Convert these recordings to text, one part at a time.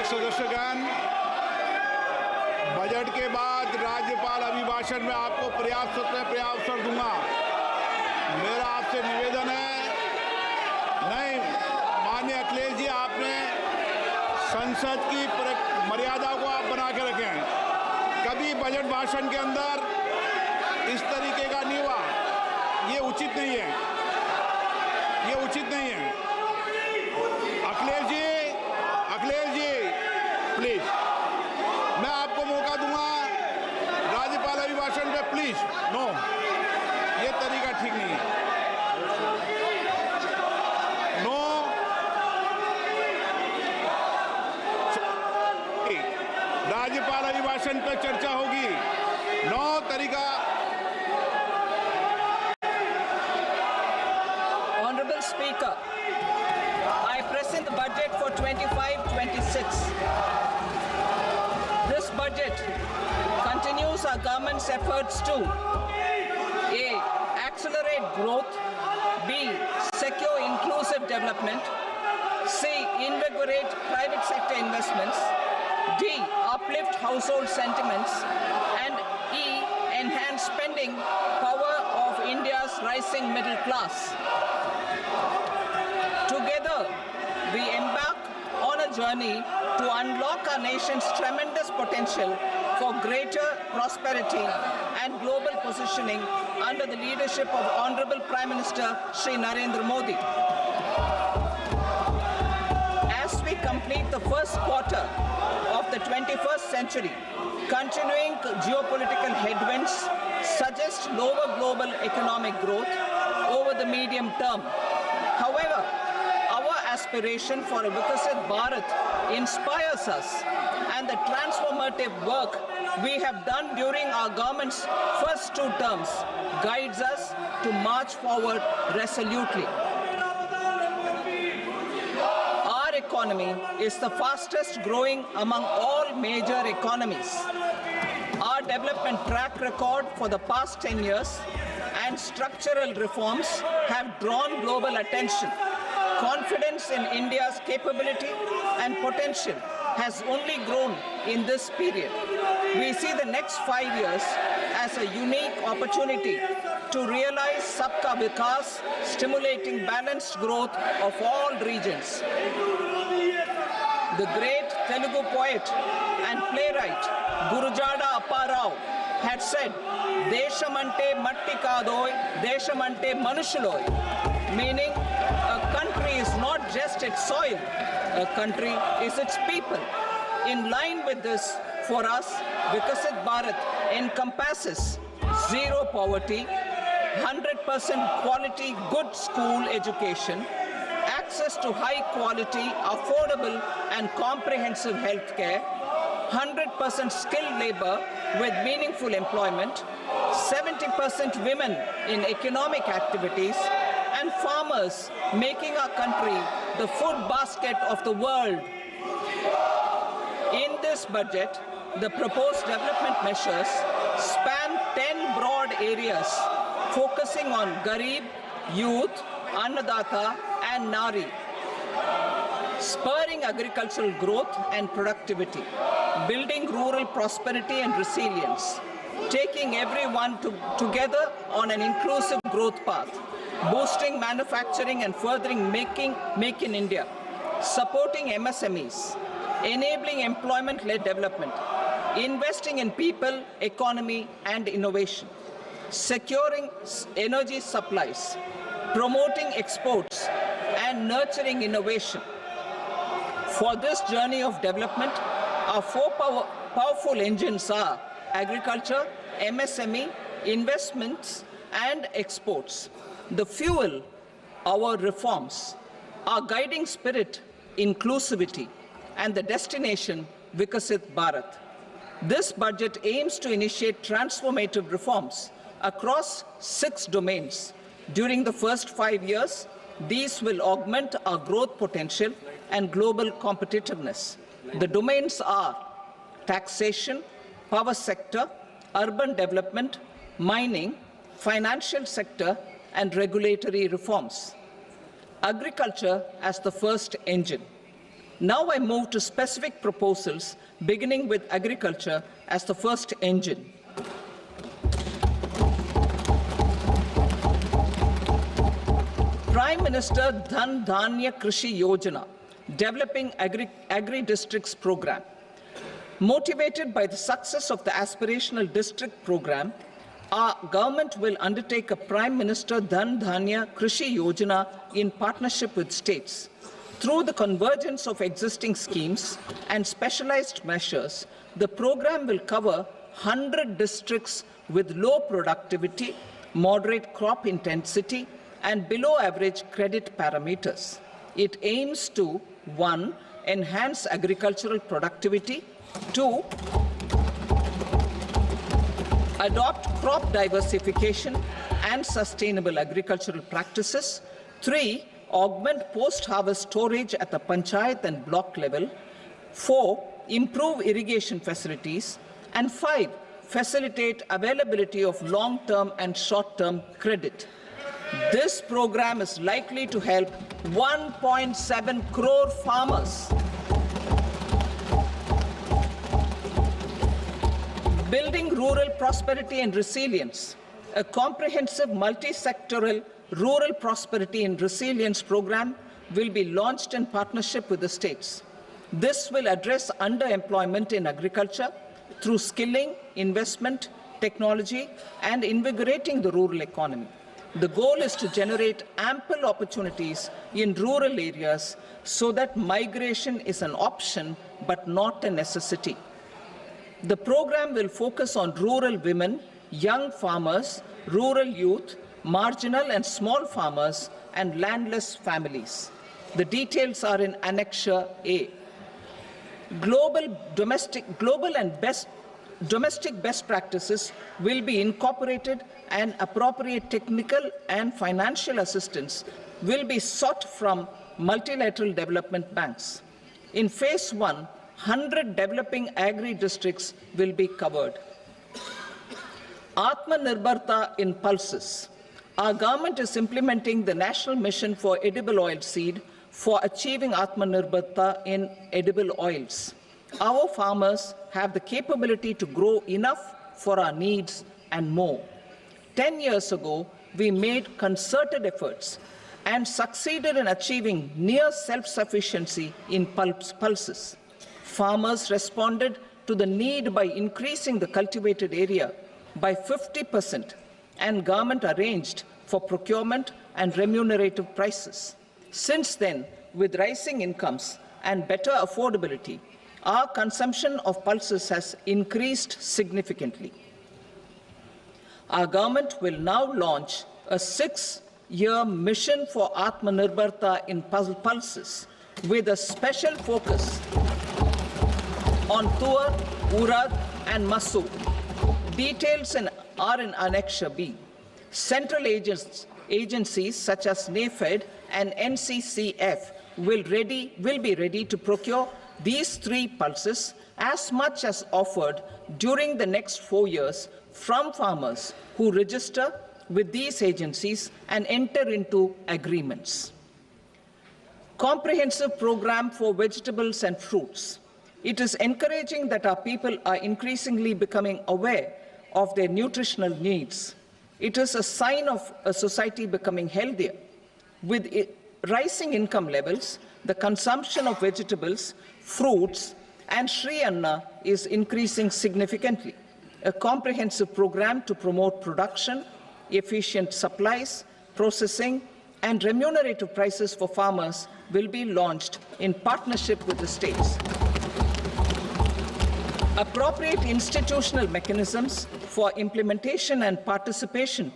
सदस्यगण, budget के बाद राज्यपाल अभिभाषण में आपको पर्याप्त अवसर दूंगा। मेरा आपसे निवेदन है, नहीं माननीय अखिलेश जी, आपने संसद की मर्यादा को आप बना के रखें। कभी बजट भाषण के अंदर इस तरीके का नहीं हुआ, ये उचित नहीं है, ये उचित नहीं है। अखिलेश जी प्लीज, मैं आपको मौका दूंगा राज्यपाल अभिभाषण पे, प्लीज। नो, ये तरीका ठीक नहीं है। नो, राज्यपाल अभिभाषण पे चर्चा होगी। नो तरीका। Honorable Speaker, I present the budget for 25-26. This budget continues our government's efforts to A. Accelerate growth, B. Secure inclusive development, C. Invigorate private sector investments, D. Uplift household sentiments, and E. Enhance spending power of India's rising middle class. Together, we embark on a journey to unlock our nation's tremendous potential for greater prosperity and global positioning under the leadership of Honorable Prime Minister Shri Narendra Modi. As we complete the first quarter of the 21st century, continuing geopolitical headwinds suggest lower global economic growth over the medium term. However, our aspiration for a Vikasit Bharat inspires us, and the transformative work we have done during our government's first 2 terms guides us to march forward resolutely. Our economy is the fastest growing among all major economies. Our development track record for the past 10 years and structural reforms have drawn global attention. Confidence in India's capability and potential has only grown in this period. We see the next 5 years as a unique opportunity to realize Sabka Vikas, stimulating balanced growth of all regions. The great Telugu poet and playwright Gurujada Apparao had said, "Deshamante matti kadoy, deshamante manushuloy," meaning a country is not just its soil, a country is its people. In line with this, for us, Vikasit Bharat encompasses zero poverty, 100% quality good school education, access to high quality, affordable and comprehensive health care, 100% skilled labor with meaningful employment, 70% women in economic activities, and farmers making our country the food basket of the world. In this budget, the proposed development measures span 10 broad areas, focusing on Garib, youth, Annadata, and Nari, spurring agricultural growth and productivity, building rural prosperity and resilience, taking everyone together on an inclusive growth path, boosting manufacturing and furthering Make in India, supporting MSMEs, enabling employment-led development, investing in people, economy, and innovation, securing energy supplies, promoting exports, and nurturing innovation. For this journey of development, our 4 powerful engines are agriculture, MSME, investments, and exports. The fuel, our reforms, our guiding spirit, inclusivity, and the destination, Vikasit Bharat. This budget aims to initiate transformative reforms across 6 domains. During the first 5 years, these will augment our growth potential and global competitiveness. The domains are taxation, power sector, urban development, mining, financial sector, and regulatory reforms. Agriculture as the first engine. Now I move to specific proposals, beginning with agriculture as the first engine. Prime Minister Dhan Dhanya Krishi Yojana, Developing Agri-Districts Program. Motivated by the success of the Aspirational District Program, our government will undertake a Prime Minister Dhan Dhanya Krishi Yojana in partnership with states. Through the convergence of existing schemes and specialized measures, the program will cover 100 districts with low productivity, moderate crop intensity, and below average credit parameters. It aims to 1. Enhance agricultural productivity, 2. Adopt crop diversification and sustainable agricultural practices, 3. Augment post-harvest storage at the panchayat and block level, 4. Improve irrigation facilities, and 5. Facilitate availability of long-term and short-term credit. This program is likely to help 1.7 crore farmers. Building rural prosperity and resilience. A comprehensive multi-sectoral rural prosperity and resilience program will be launched in partnership with the states. This will address underemployment in agriculture through skilling, investment, technology, and invigorating the rural economy. The goal is to generate ample opportunities in rural areas so that migration is an option but not a necessity. The program will focus on rural women, young farmers, rural youth, marginal and small farmers, and landless families. The details are in Annexure A. Domestic best practices will be incorporated, and appropriate technical and financial assistance will be sought from multilateral development banks. In Phase 1, 100 developing agri-districts will be covered. Atmanirbharta in pulses. Our government is implementing the National Mission for Edible Oilseed for achieving Atmanirbharta in edible oils. Our farmers have the capability to grow enough for our needs and more. 10 years ago, we made concerted efforts and succeeded in achieving near self-sufficiency in pulses. Farmers responded to the need by increasing the cultivated area by 50%, and government arranged for procurement and remunerative prices. Since then, with rising incomes and better affordability, our consumption of pulses has increased significantly. Our government will now launch a 6-year mission for Atmanirbharta in pulses with a special focus on Tuar, Urad, and Masoor. Details are in Annexure B. Central agencies such as NAFED and NCCF will be ready to procure these 3 pulses as much as offered during the next 4 years from farmers who register with these agencies and enter into agreements. Comprehensive program for vegetables and fruits. It is encouraging that our people are increasingly becoming aware of their nutritional needs. It is a sign of a society becoming healthier. With rising income levels, the consumption of vegetables, fruits, and Shri Anna is increasing significantly. A comprehensive program to promote production, efficient supplies, processing, and remunerative prices for farmers will be launched in partnership with the states. Appropriate institutional mechanisms for implementation and participation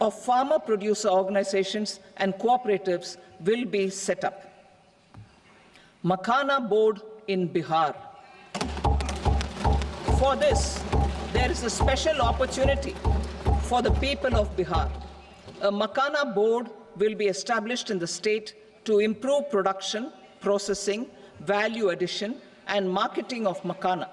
of farmer-producer organizations and cooperatives will be set up. Makhana Board in Bihar. For this, there is a special opportunity for the people of Bihar. A Makhana Board will be established in the state to improve production, processing, value addition, and marketing of makhana.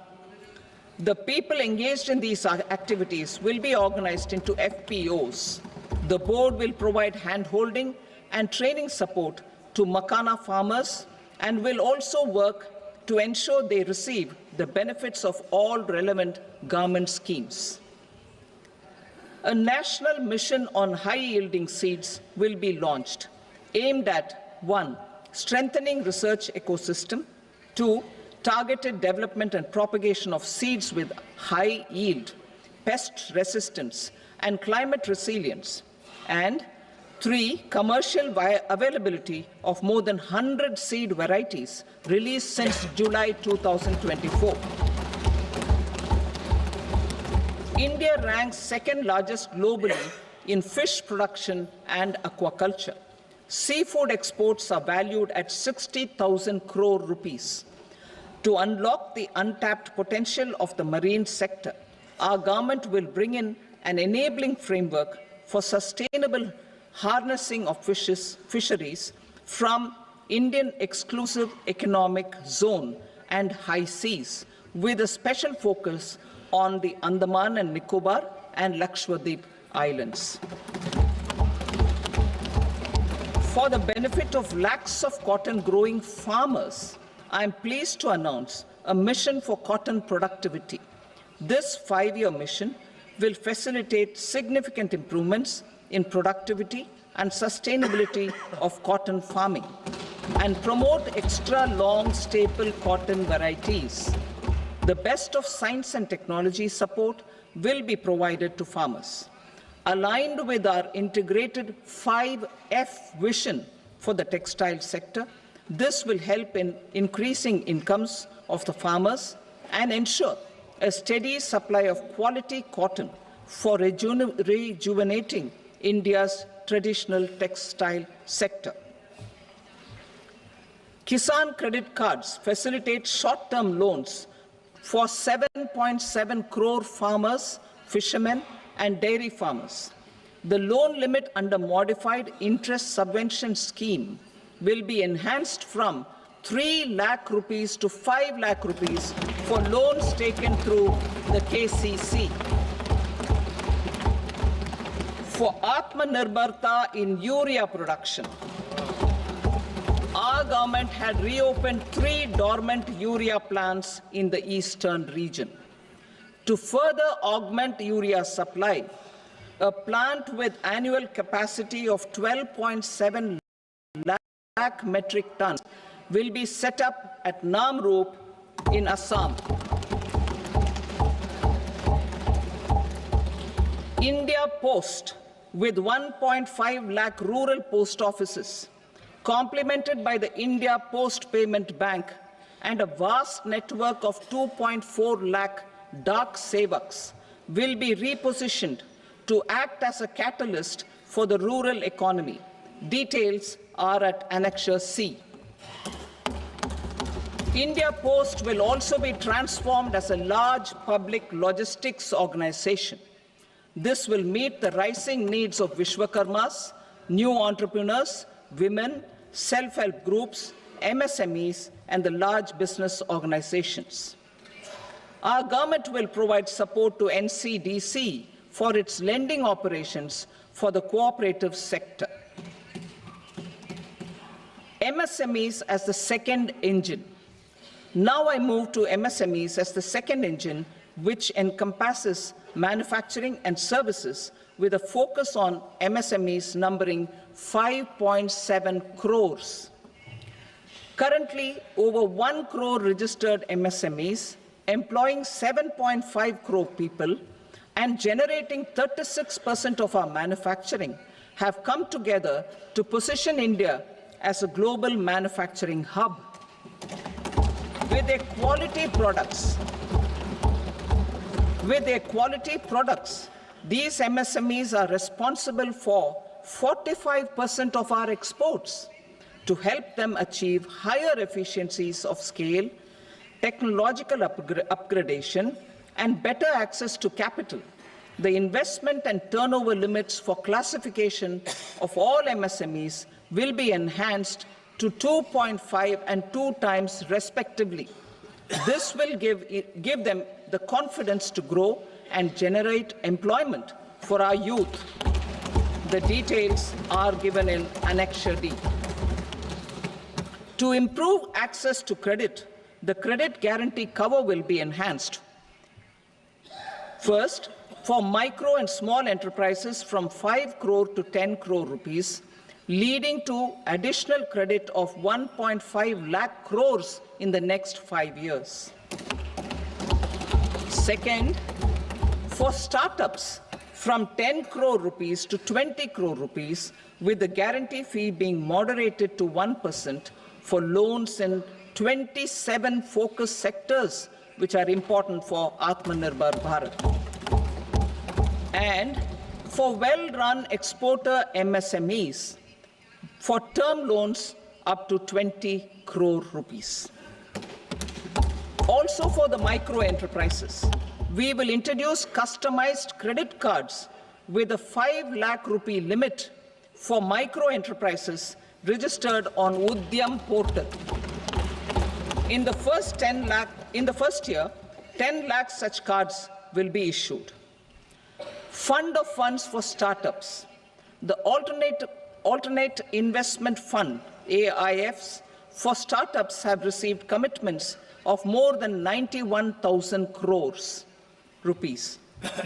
The people engaged in these activities will be organized into FPOs. The board will provide hand-holding and training support to makhana farmers and will also work to ensure they receive the benefits of all relevant government schemes. A national mission on high-yielding seeds will be launched, aimed at 1. Strengthening research ecosystem, 2. Targeted development and propagation of seeds with high yield, pest resistance, and climate resilience, and 3. Commercial availability of more than 100 seed varieties released since July 2024. India ranks second largest globally in fish production and aquaculture. Seafood exports are valued at 60,000 crore rupees. To unlock the untapped potential of the marine sector, our government will bring in an enabling framework for sustainable harnessing of fisheries from Indian exclusive economic zone and high seas, with a special focus on the Andaman and Nicobar and Lakshadweep Islands. For the benefit of lakhs of cotton growing farmers, I am pleased to announce a mission for cotton productivity. This 5-year mission will facilitate significant improvements in productivity and sustainability of cotton farming and promote extra long staple cotton varieties. The best of science and technology support will be provided to farmers. Aligned with our integrated 5F vision for the textile sector, this will help in increasing incomes of the farmers and ensure a steady supply of quality cotton for rejuvenating India's traditional textile sector. Kisan credit cards facilitate short-term loans for 7.7 crore farmers, fishermen, and dairy farmers. The loan limit under modified interest subvention scheme will be enhanced from 3 lakh rupees to 5 lakh rupees for loans taken through the KCC. For Atmanirbharta in urea production, our government had reopened 3 dormant urea plants in the eastern region. To further augment urea supply, a plant with annual capacity of 12.7 lakh metric tons will be set up at Namrup in Assam. India Post, with 1.5 lakh rural post offices, complemented by the India Post Payment Bank and a vast network of 2.4 lakh Dak Sevaks, will be repositioned to act as a catalyst for the rural economy. Details are at Annexure C. India Post will also be transformed as a large public logistics organization. This will meet the rising needs of Vishwakarmas, new entrepreneurs, women, self-help groups, MSMEs, and the large business organizations. Our government will provide support to NCDC for its lending operations for the cooperative sector. MSMEs as the second engine. Now I move to MSMEs as the second engine, which encompasses manufacturing and services with a focus on MSMEs numbering 5.7 crores. Currently, over 1 crore registered MSMEs, employing 7.5 crore people and generating 36% of our manufacturing, have come together to position India as a global manufacturing hub. With their quality products, these MSMEs are responsible for 45% of our exports. To help them achieve higher efficiencies of scale, technological upgradation, and better access to capital, the investment and turnover limits for classification of all MSMEs will be enhanced to 2.5 and 2 times respectively. This will give them the confidence to grow and generate employment for our youth. The details are given in Annexure D. To improve access to credit, the credit guarantee cover will be enhanced. First, for micro and small enterprises from 5 crore to 10 crore rupees, leading to additional credit of 1.5 lakh crores in the next 5 years. Second, for startups from 10 crore rupees to 20 crore rupees, with the guarantee fee being moderated to 1% for loans in 27 focus sectors which are important for Atmanirbhar Bharat. And for well-run exporter MSMEs, for term loans up to 20 crore rupees. Also for the micro enterprises, we will introduce customized credit cards with a 5 lakh rupee limit for micro enterprises registered on Udyam portal. In the first year, 10 lakh such cards will be issued. Fund of funds for startups. The alternate investment fund, AIFs, for startups have received commitments of more than 91,000 crores rupees.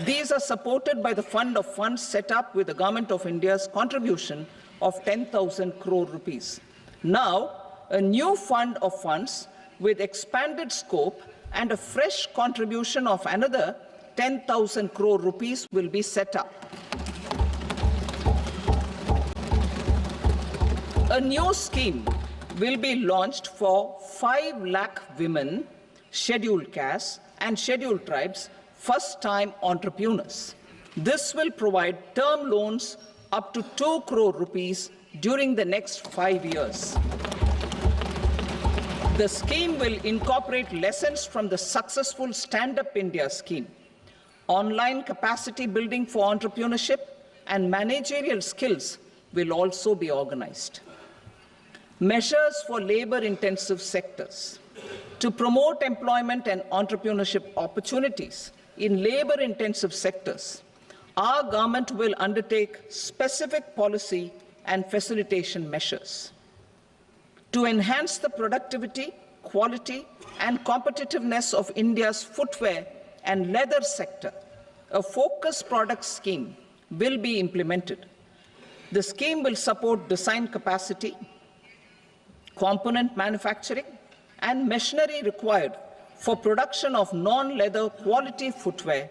These are supported by the fund of funds set up with the Government of India's contribution of 10,000 crore rupees. Now, a new fund of funds with expanded scope and a fresh contribution of another 10,000 crore rupees will be set up. A new scheme will be launched for 5 lakh women, scheduled castes and scheduled tribes, first-time entrepreneurs. This will provide term loans up to 2 crore rupees during the next 5 years. The scheme will incorporate lessons from the successful Stand Up India scheme. Online capacity building for entrepreneurship and managerial skills will also be organized. Measures for labor-intensive sectors. To promote employment and entrepreneurship opportunities in labor-intensive sectors, our government will undertake specific policy and facilitation measures. To enhance the productivity, quality, and competitiveness of India's footwear and leather sector, a focus product scheme will be implemented. The scheme will support design capacity, component manufacturing, and machinery required for production of non-leather quality footwear,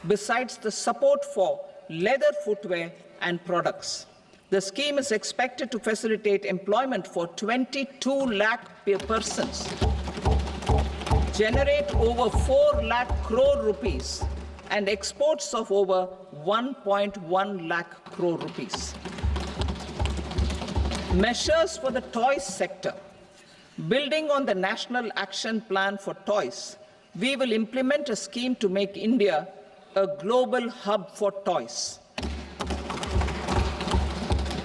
besides the support for leather footwear and products. The scheme is expected to facilitate employment for 22 lakh persons, generate over 4 lakh crore rupees, and exports of over 1.1 lakh crore rupees. Measures for the toys sector. Building on the National Action Plan for Toys, we will implement a scheme to make India a global hub for toys.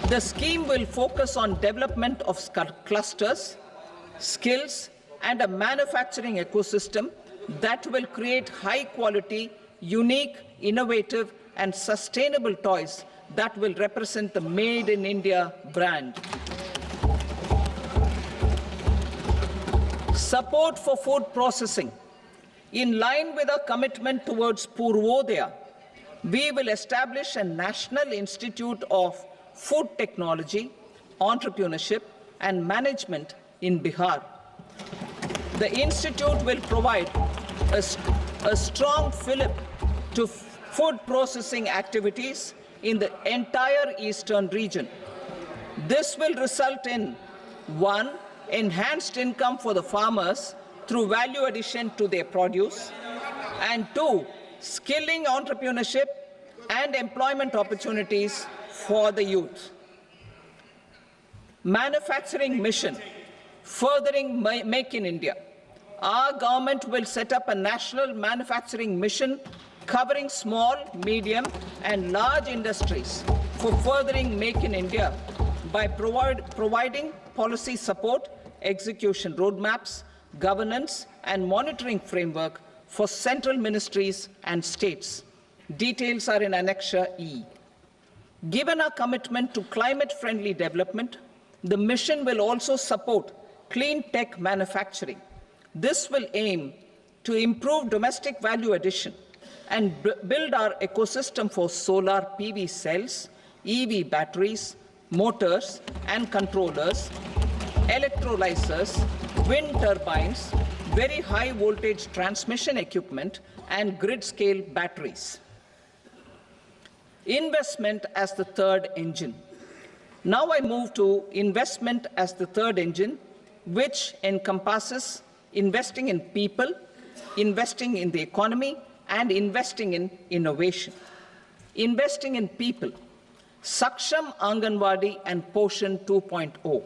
The scheme will focus on development of clusters, skills, and a manufacturing ecosystem that will create high-quality, unique, innovative, and sustainable toys that will represent the Made in India brand. Support for food processing. In line with our commitment towards Purvodaya, we will establish a National Institute of Food Technology, Entrepreneurship and Management in Bihar. The institute will provide a strong fillip to food processing activities in the entire eastern region. This will result in 1. Enhanced income for the farmers through value addition to their produce, and 2. Skilling entrepreneurship and employment opportunities for the youth. Manufacturing mission, furthering Make in India. Our government will set up a national manufacturing mission covering small, medium, and large industries for furthering Make in India by providing policy support, execution roadmaps, governance, and monitoring framework for central ministries and states. Details are in Annexure E. Given our commitment to climate-friendly development, the mission will also support clean tech manufacturing. This will aim to improve domestic value addition and build our ecosystem for solar PV cells, EV batteries, motors and controllers, electrolyzers, wind turbines, very high voltage transmission equipment and grid-scale batteries. Investment as the third engine. Now I move to investment as the third engine, which encompasses investing in people, investing in the economy, and investing in innovation. Investing in people. Saksham Anganwadi and Poshan 2.0.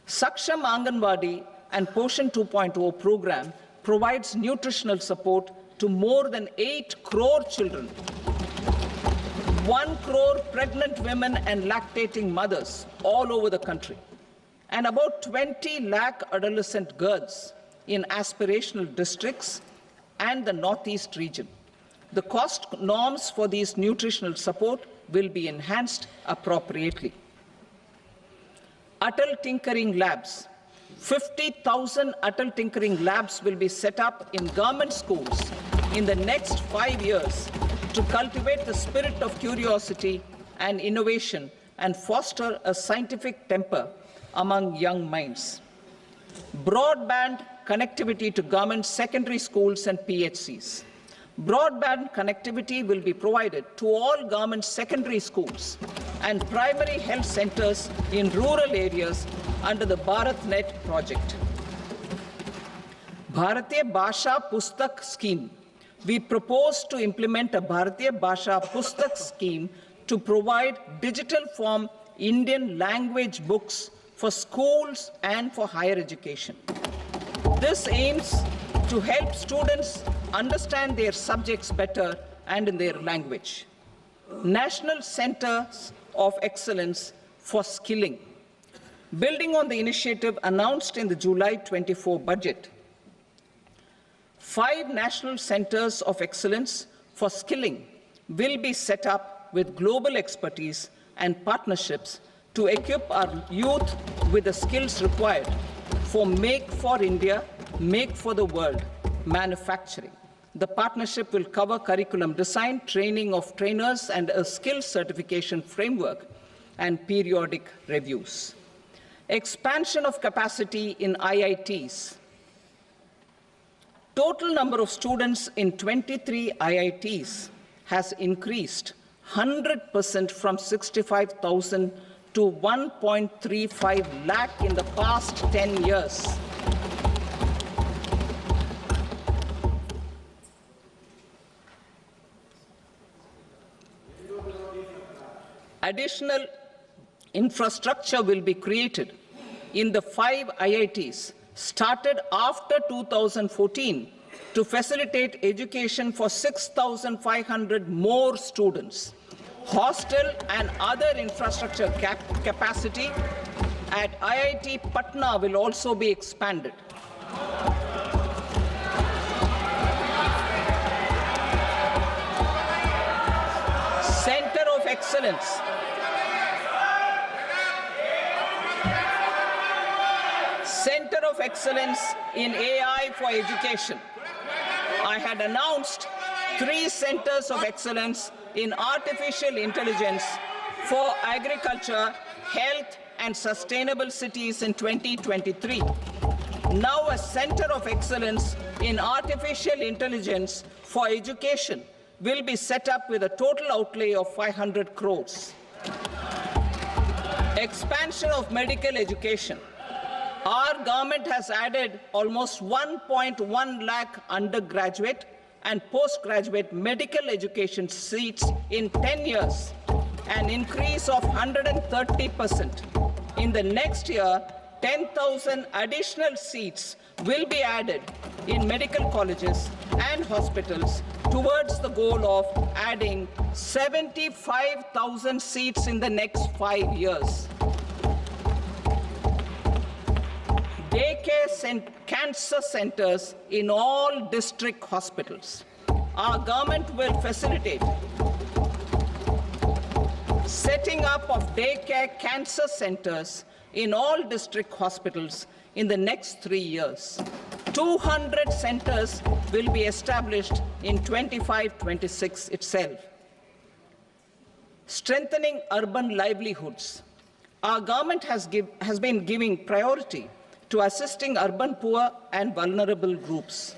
Saksham Anganwadi and Poshan 2.0 program provides nutritional support to more than 8 crore children, 1 crore pregnant women and lactating mothers all over the country, and about 20 lakh adolescent girls in aspirational districts and the Northeast region. The cost norms for these nutritional support will be enhanced appropriately. Atal Tinkering Labs. 50,000 Atal Tinkering Labs will be set up in government schools in the next 5 years to cultivate the spirit of curiosity and innovation and foster a scientific temper among young minds. Broadband connectivity to government secondary schools and PHCs. Broadband connectivity will be provided to all government secondary schools and primary health centers in rural areas under the BharatNet project. Bharatiya Bhasha Pustak Scheme. We propose to implement a Bharatiya Bhasha Pustak scheme to provide digital form Indian language books for schools and for higher education. This aims to help students understand their subjects better and in their language. National Centers of Excellence for Skilling. Building on the initiative announced in the July 24 budget, 5 national centers of excellence for skilling will be set up with global expertise and partnerships to equip our youth with the skills required for Make for India, Make for the World manufacturing. The partnership will cover curriculum design, training of trainers, and a skills certification framework and periodic reviews. Expansion of capacity in IITs. Total number of students in 23 IITs has increased 100% from 65,000 to 1.35 lakh in the past 10 years. Additional infrastructure will be created in the 5 IITs started after 2014 to facilitate education for 6,500 more students. Hostel and other infrastructure capacity at IIT Patna will also be expanded. Center of Excellence. Center of Excellence in AI for Education. I had announced 3 centers of excellence in artificial intelligence for agriculture, health, and sustainable cities in 2023. Now a center of excellence in artificial intelligence for education will be set up with a total outlay of 500 crores. Expansion of medical education. Our government has added almost 1.1 lakh undergraduate and postgraduate medical education seats in 10 years, an increase of 130%. In the next year, 10,000 additional seats will be added in medical colleges and hospitals towards the goal of adding 75,000 seats in the next 5 years. Daycare cancer centers in all district hospitals. Our government will facilitate setting up of daycare cancer centers in all district hospitals in the next 3 years. 200 centers will be established in 25-26 itself. Strengthening urban livelihoods. Our government has been giving priority to assisting urban poor and vulnerable groups.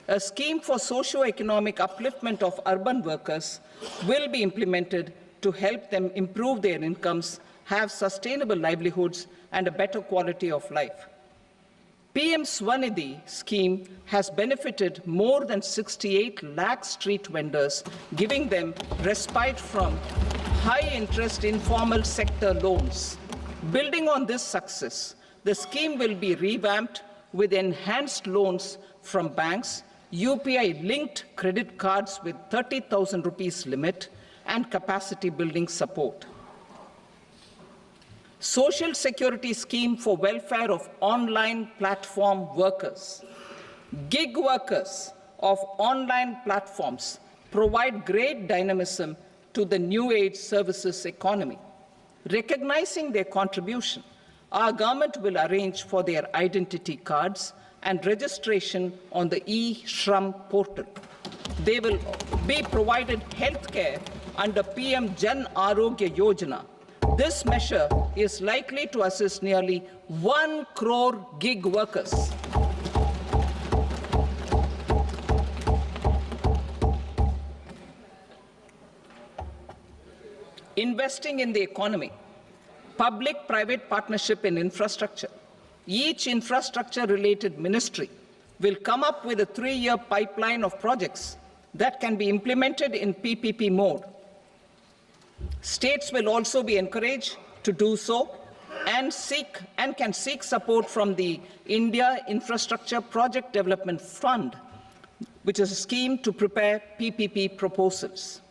A scheme for socio-economic upliftment of urban workers will be implemented to help them improve their incomes, have sustainable livelihoods, and a better quality of life. PM Swanidhi scheme has benefited more than 68 lakh street vendors, giving them respite from high-interest informal sector loans. Building on this success, the scheme will be revamped with enhanced loans from banks, UPI-linked credit cards with 30,000 rupees limit, and capacity building support. Social Security Scheme for welfare of online platform workers. Gig workers of online platforms provide great dynamism to the new age services economy. Recognizing their contribution, our government will arrange for their identity cards and registration on the e-Shram portal. They will be provided health care under PM Jan Arogya Yojana. This measure is likely to assist nearly 1 crore gig workers. Investing in the economy. Public-private partnership in infrastructure. Each infrastructure-related ministry will come up with a 3-year pipeline of projects that can be implemented in PPP mode. States will also be encouraged to do so and can seek support from the India Infrastructure Project Development Fund, which is a scheme to prepare PPP proposals.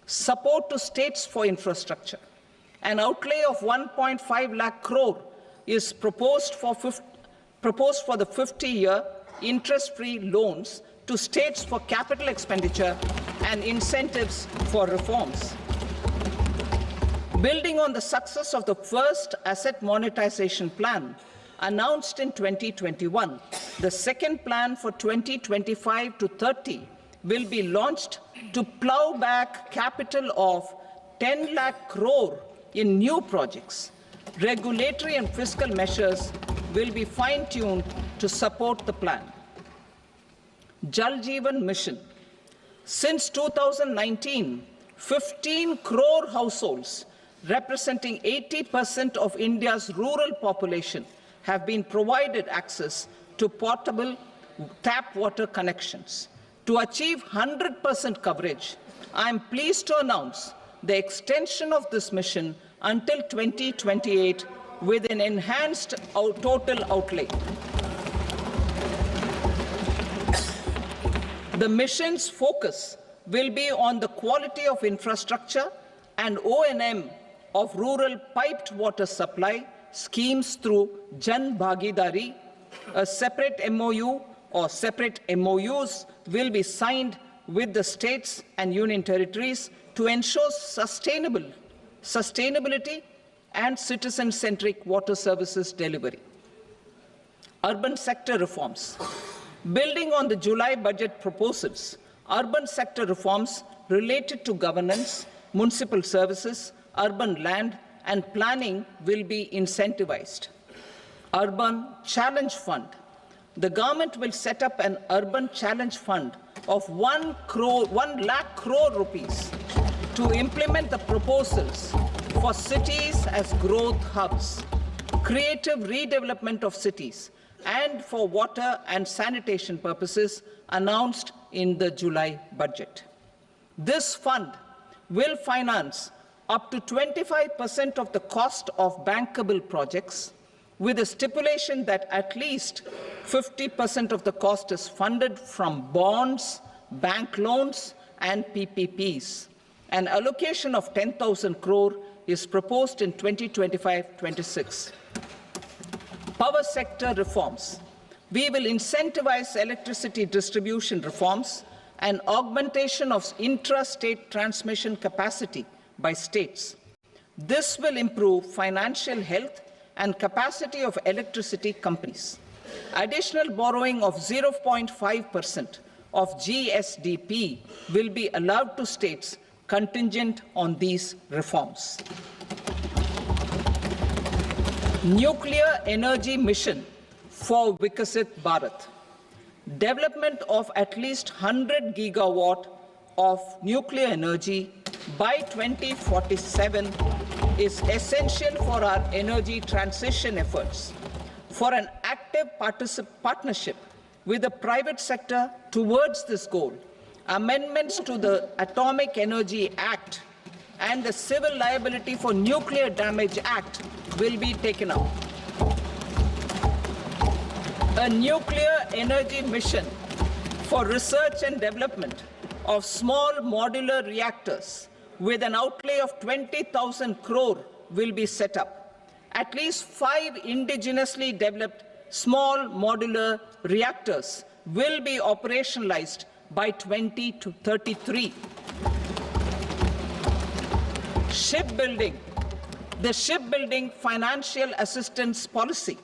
Support to states for infrastructure. An outlay of 1.5 lakh crore is proposed for the 50-year interest-free loans to states for capital expenditure and incentives for reforms. Building on the success of the first asset monetization plan announced in 2021, the second plan for 2025 to 30 will be launched to plow back capital of 10 lakh crore in new projects. Regulatory and fiscal measures will be fine-tuned to support the plan. Jal Jeevan Mission. Since 2019, 15 crore households, representing 80% of India's rural population, have been provided access to portable tap water connections. To achieve 100% coverage, I am pleased to announce the extension of this mission until 2028 with an enhanced total outlay. The mission's focus will be on the quality of infrastructure and O&M of rural piped water supply schemes through Jan Bhagidari. A separate MOU or separate MOUs will be signed with the states and union territories to ensure sustainability and citizen-centric water services delivery. Urban sector reforms. Building on the July budget proposals, urban sector reforms related to governance, municipal services, urban land and planning will be incentivized. Urban Challenge Fund. The government will set up an urban challenge fund of 1 lakh crore rupees to implement the proposals for cities as growth hubs, creative redevelopment of cities, and for water and sanitation purposes announced in the July budget. This fund will finance up to 25% of the cost of bankable projects, with a stipulation that at least 50% of the cost is funded from bonds, bank loans, and PPPs. An allocation of 10,000 crore is proposed in 2025-26. Power sector reforms. We will incentivize electricity distribution reforms and augmentation of intra-state transmission capacity by states. This will improve financial health and capacity of electricity companies. Additional borrowing of 0.5% of GSDP will be allowed to states contingent on these reforms. Nuclear energy mission for Vikasit Bharat. Development of at least 100 gigawatt of nuclear energy by 2047 is essential for our energy transition efforts. For an active partnership with the private sector towards this goal, amendments to the Atomic Energy Act and the Civil Liability for Nuclear Damage Act will be taken up. A nuclear energy mission for research and development of small modular reactors with an outlay of 20,000 crore will be set up. At least 5 indigenously developed small modular reactors will be operationalized by 2033. Shipbuilding. The shipbuilding financial assistance policy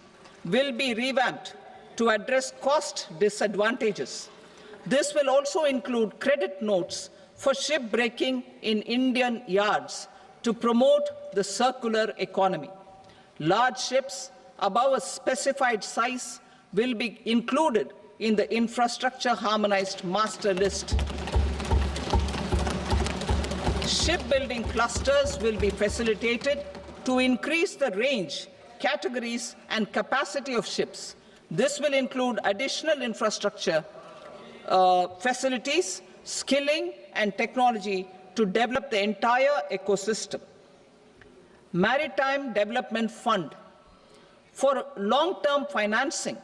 will be revamped to address cost disadvantages. This will also include credit notes for shipbreaking in Indian yards to promote the circular economy. Large ships above a specified size will be included in the infrastructure harmonized master list. Shipbuilding clusters will be facilitated to increase the range, categories, and capacity of ships. This will include additional infrastructure, facilities, skilling, and technology to develop the entire ecosystem. Maritime Development Fund. For long-term financing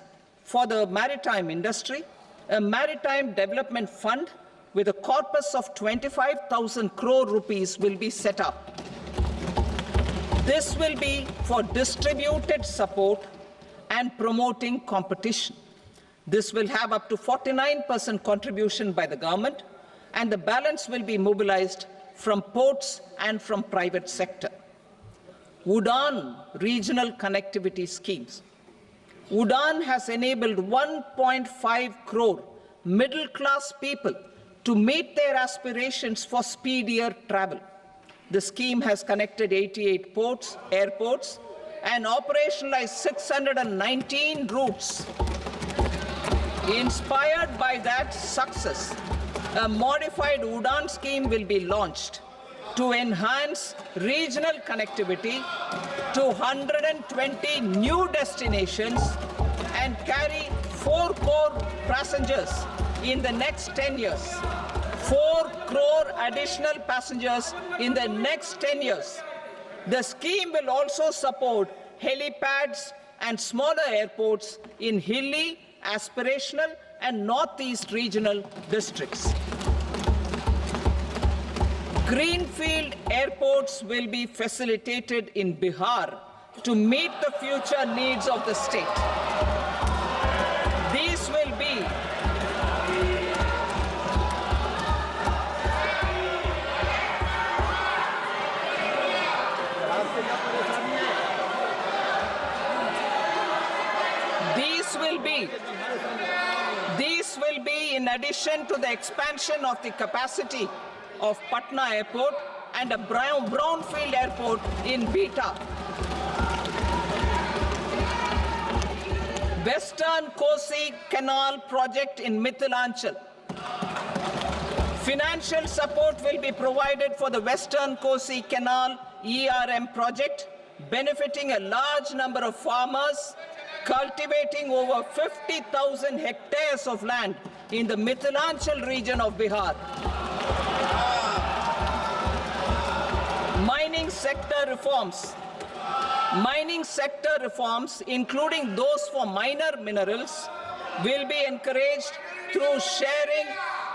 for the maritime industry, a Maritime Development Fund with a corpus of 25,000 crore rupees will be set up. This will be for distributed support and promoting competition. This will have up to 49% contribution by the government, and the balance will be mobilized from ports and from private sector. UDAN regional connectivity schemes. UDAN has enabled 1.5 crore middle-class people to meet their aspirations for speedier travel. The scheme has connected 88 airports, and operationalized 619 routes. Inspired by that success, a modified UDAN scheme will be launched to enhance regional connectivity to 120 new destinations and carry 4 crore passengers in the next 10 years. 4 crore additional passengers in the next 10 years. The scheme will also support helipads and smaller airports in hilly, aspirational, and northeast regional districts. Greenfield airports will be facilitated in Bihar to meet the future needs of the state. These will be in addition to the expansion of the capacity of Patna Airport and a brownfield airport in Beta. Western Kosi Canal project in Mithilanchal. Financial support will be provided for the Western Kosi Canal ERM project, benefiting a large number of farmers, cultivating over 50,000 hectares of land in the Mithilanchal region of Bihar. Mining sector reforms. Mining sector reforms, including those for minor minerals, will be encouraged through sharing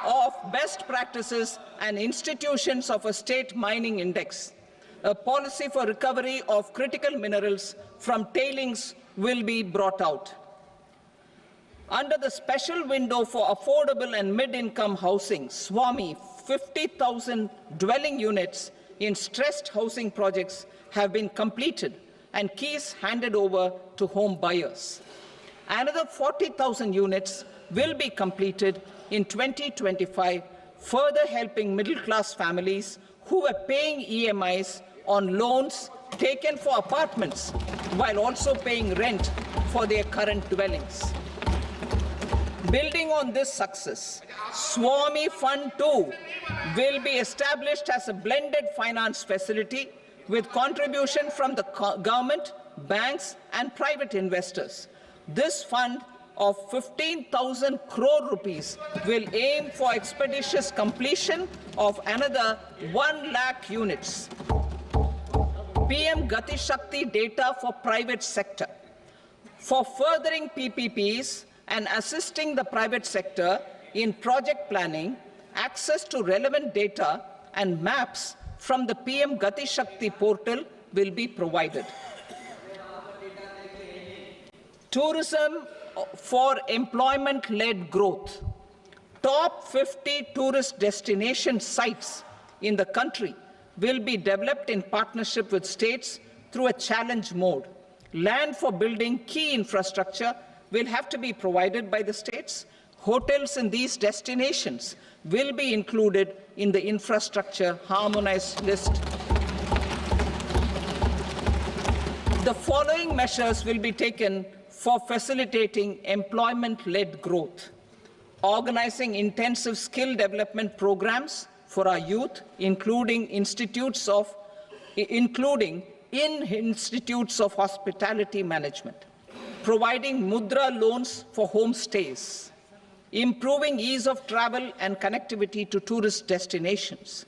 of best practices and institutions of a state mining index. A policy for recovery of critical minerals from tailings will be brought out. Under the special window for affordable and mid-income housing, SWAMI, 50,000 dwelling units in stressed housing projects have been completed and keys handed over to home buyers. Another 40,000 units will be completed in 2025, further helping middle-class families who are paying EMIs on loans taken for apartments while also paying rent for their current dwellings. Building on this success, Swami Fund 2 will be established as a blended finance facility with contribution from the government, banks and private investors. This fund of 15,000 crore rupees will aim for expeditious completion of another 1 lakh units. PM Gati Shakti data for private sector. For furthering PPPs and assisting the private sector in project planning, access to relevant data and maps from the PM Gati Shakti portal will be provided. Tourism for employment-led growth. Top 50 tourist destination sites in the country will be developed in partnership with states through a challenge mode. Land for building key infrastructure will have to be provided by the states. Hotels in these destinations will be included in the infrastructure harmonized list. The following measures will be taken for facilitating employment-led growth: organizing intensive skill development programs for our youth, including in institutes of hospitality management, providing mudra loans for homestays, improving ease of travel and connectivity to tourist destinations,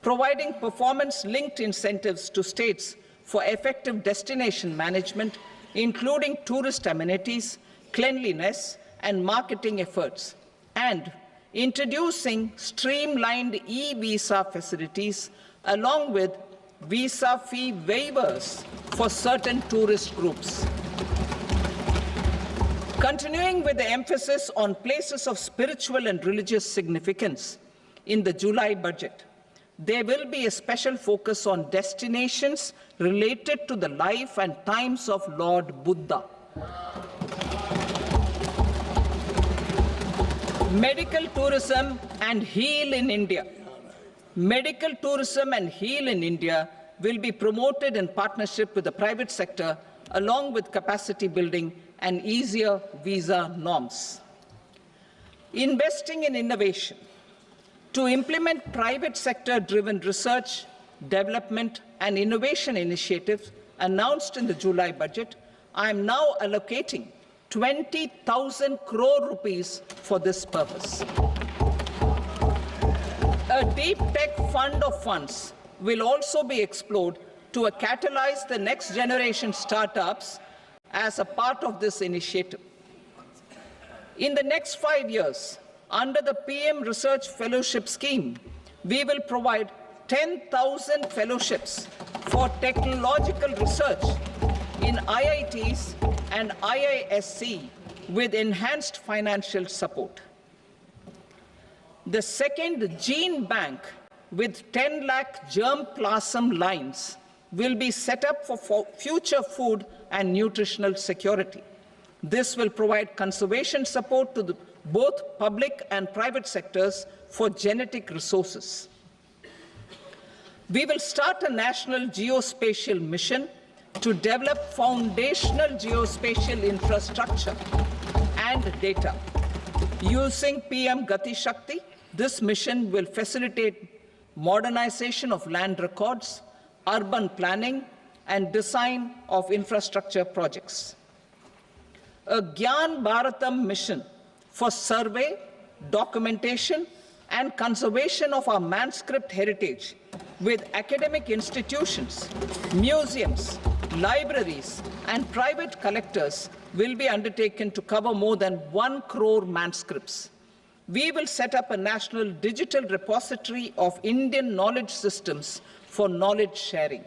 providing performance-linked incentives to states for effective destination management, including tourist amenities, cleanliness, and marketing efforts, and introducing streamlined e-visa facilities along with visa fee waivers for certain tourist groups. Continuing with the emphasis on places of spiritual and religious significance, in the July budget, there will be a special focus on destinations related to the life and times of Lord Buddha. Medical tourism and heal in India. Medical tourism and heal in India will be promoted in partnership with the private sector, along with capacity building and easier visa norms. Investing in innovation. To implement private sector-driven research, development, and innovation initiatives announced in the July budget, I am now allocating 20,000 crore rupees for this purpose. A deep tech fund of funds will also be explored to catalyze the next generation startups as a part of this initiative. In the next 5 years, under the PM Research Fellowship Scheme, we will provide 10,000 fellowships for technological research in IITs and IISc with enhanced financial support. The second gene bank with 10 lakh germplasm lines will be set up for future food and nutritional security. This will provide conservation support to both public and private sectors for genetic resources. We will start a national geospatial mission to develop foundational geospatial infrastructure and data. Using PM Gati Shakti, this mission will facilitate modernization of land records, urban planning, and design of infrastructure projects. A Gyan Bharatam mission for survey, documentation, and conservation of our manuscript heritage with academic institutions, museums, libraries, and private collectors will be undertaken to cover more than 1 crore manuscripts. We will set up a national digital repository of Indian knowledge systems for knowledge sharing.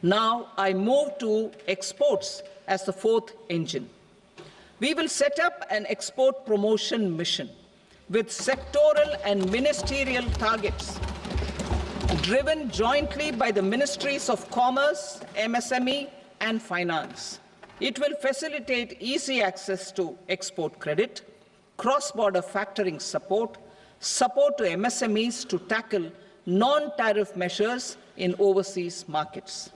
Now I move to exports as the fourth engine. We will set up an export promotion mission with sectoral and ministerial targets driven jointly by the Ministries of Commerce, MSME, and Finance. It will facilitate easy access to export credit, cross-border factoring support, support to MSMEs to tackle non-tariff measures in overseas markets.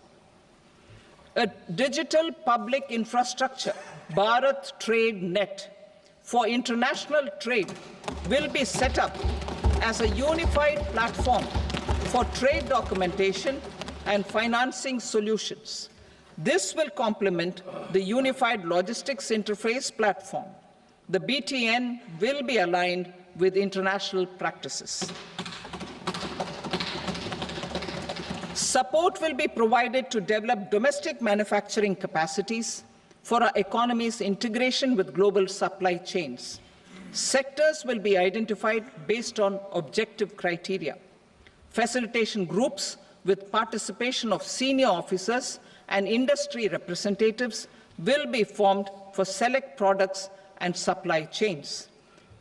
A digital public infrastructure, Bharat Trade Net, for international trade will be set up as a unified platform for trade documentation and financing solutions. This will complement the Unified Logistics Interface platform. The BTN will be aligned with international practices. Support will be provided to develop domestic manufacturing capacities for our economy's integration with global supply chains. Sectors will be identified based on objective criteria. Facilitation groups with participation of senior officers and industry representatives will be formed for select products and supply chains.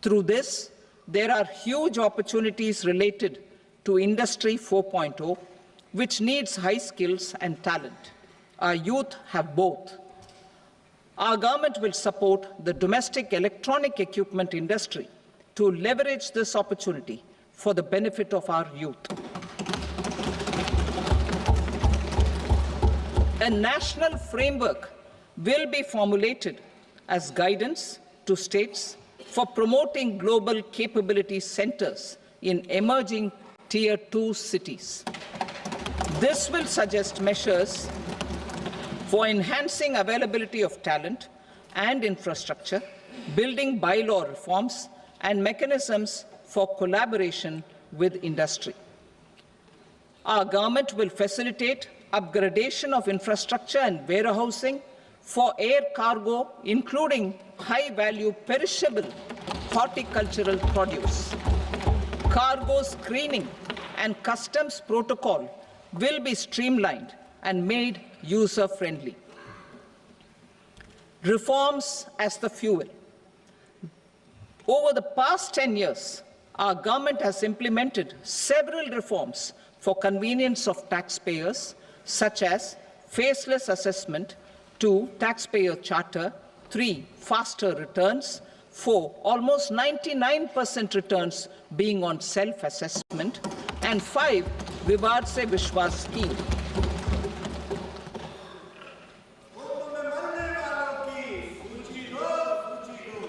Through this, there are huge opportunities related to Industry 4.0, which needs high skills and talent. Our youth have both. Our government will support the domestic electronic equipment industry to leverage this opportunity for the benefit of our youth. A national framework will be formulated as guidance to states for promoting global capability centers in emerging Tier 2 cities. This will suggest measures for enhancing availability of talent and infrastructure, building bylaw reforms, and mechanisms for collaboration with industry. Our government will facilitate upgradation of infrastructure and warehousing for air cargo, including high-value perishable horticultural produce. Cargo screening and customs protocol will be streamlined and made user-friendly. Reforms as the fuel. Over the past 10 years, our government has implemented several reforms for convenience of taxpayers, such as faceless assessment, 2, taxpayer charter, 3, faster returns, 4, almost 99% returns being on self-assessment, and 5, Vivad Se Vishwas scheme.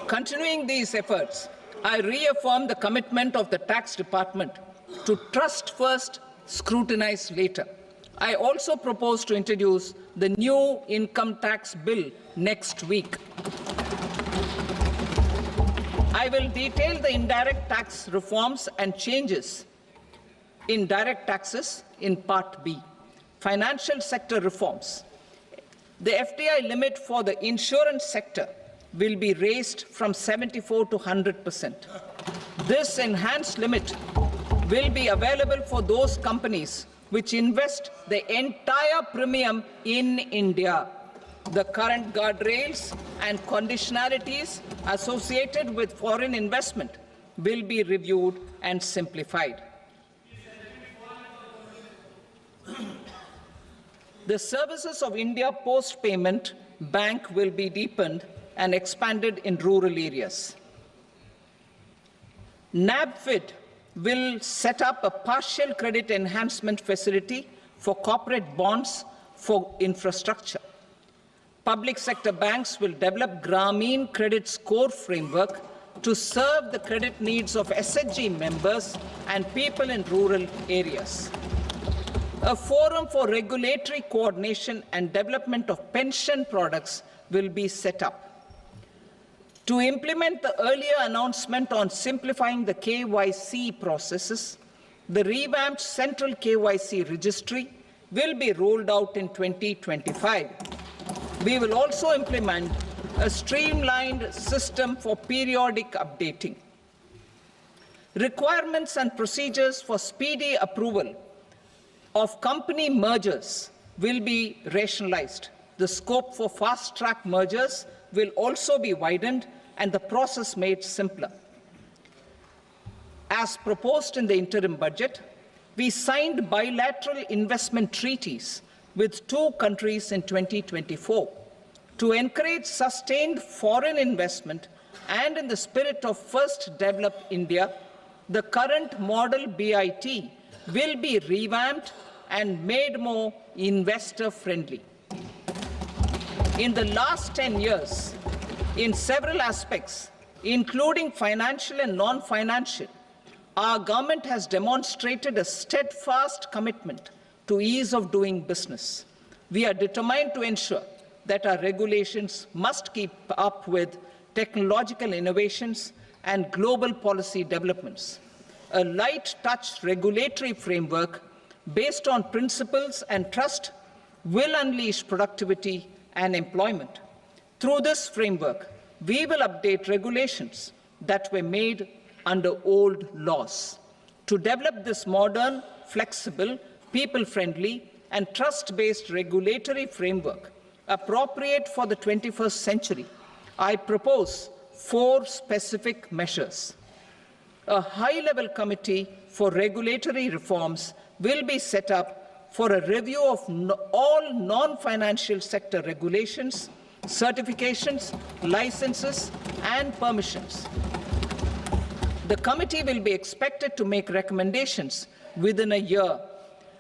Continuing these efforts, I reaffirm the commitment of the Tax Department to trust first, scrutinize later. I also propose to introduce the new income tax bill next week. I will detail the indirect tax reforms and changes in direct taxes in Part B. Financial sector reforms. The FDI limit for the insurance sector will be raised from 74 to 100%. This enhanced limit will be available for those companies which invest the entire premium in India. The current guardrails and conditionalities associated with foreign investment will be reviewed and simplified. The services of India Post Payment Bank will be deepened and expanded in rural areas. NABFID will set up a partial credit enhancement facility for corporate bonds for infrastructure. Public sector banks will develop Grameen Credit Score framework to serve the credit needs of SHG members and people in rural areas. A forum for regulatory coordination and development of pension products will be set up. To implement the earlier announcement on simplifying the KYC processes, the revamped Central KYC Registry will be rolled out in 2025. We will also implement a streamlined system for periodic updating. Requirements and procedures for speedy approval of company mergers will be rationalized. The scope for fast-track mergers will also be widened and the process made simpler. As proposed in the interim budget, we signed bilateral investment treaties with 2 countries in 2024. To encourage sustained foreign investment and in the spirit of First Develop India, the current model BIT will be revamped and made more investor-friendly. In the last 10 years, in several aspects, including financial and non-financial, our government has demonstrated a steadfast commitment to ease of doing business. We are determined to ensure that our regulations must keep up with technological innovations and global policy developments. A light-touch regulatory framework based on principles and trust will unleash productivity and employment. Through this framework, we will update regulations that were made under old laws. To develop this modern, flexible, people-friendly, and trust-based regulatory framework appropriate for the 21st century, I propose 4 specific measures. A high-level committee for regulatory reforms will be set up for a review of all non-financial sector regulations, certifications, licenses, and permissions. The committee will be expected to make recommendations within a year.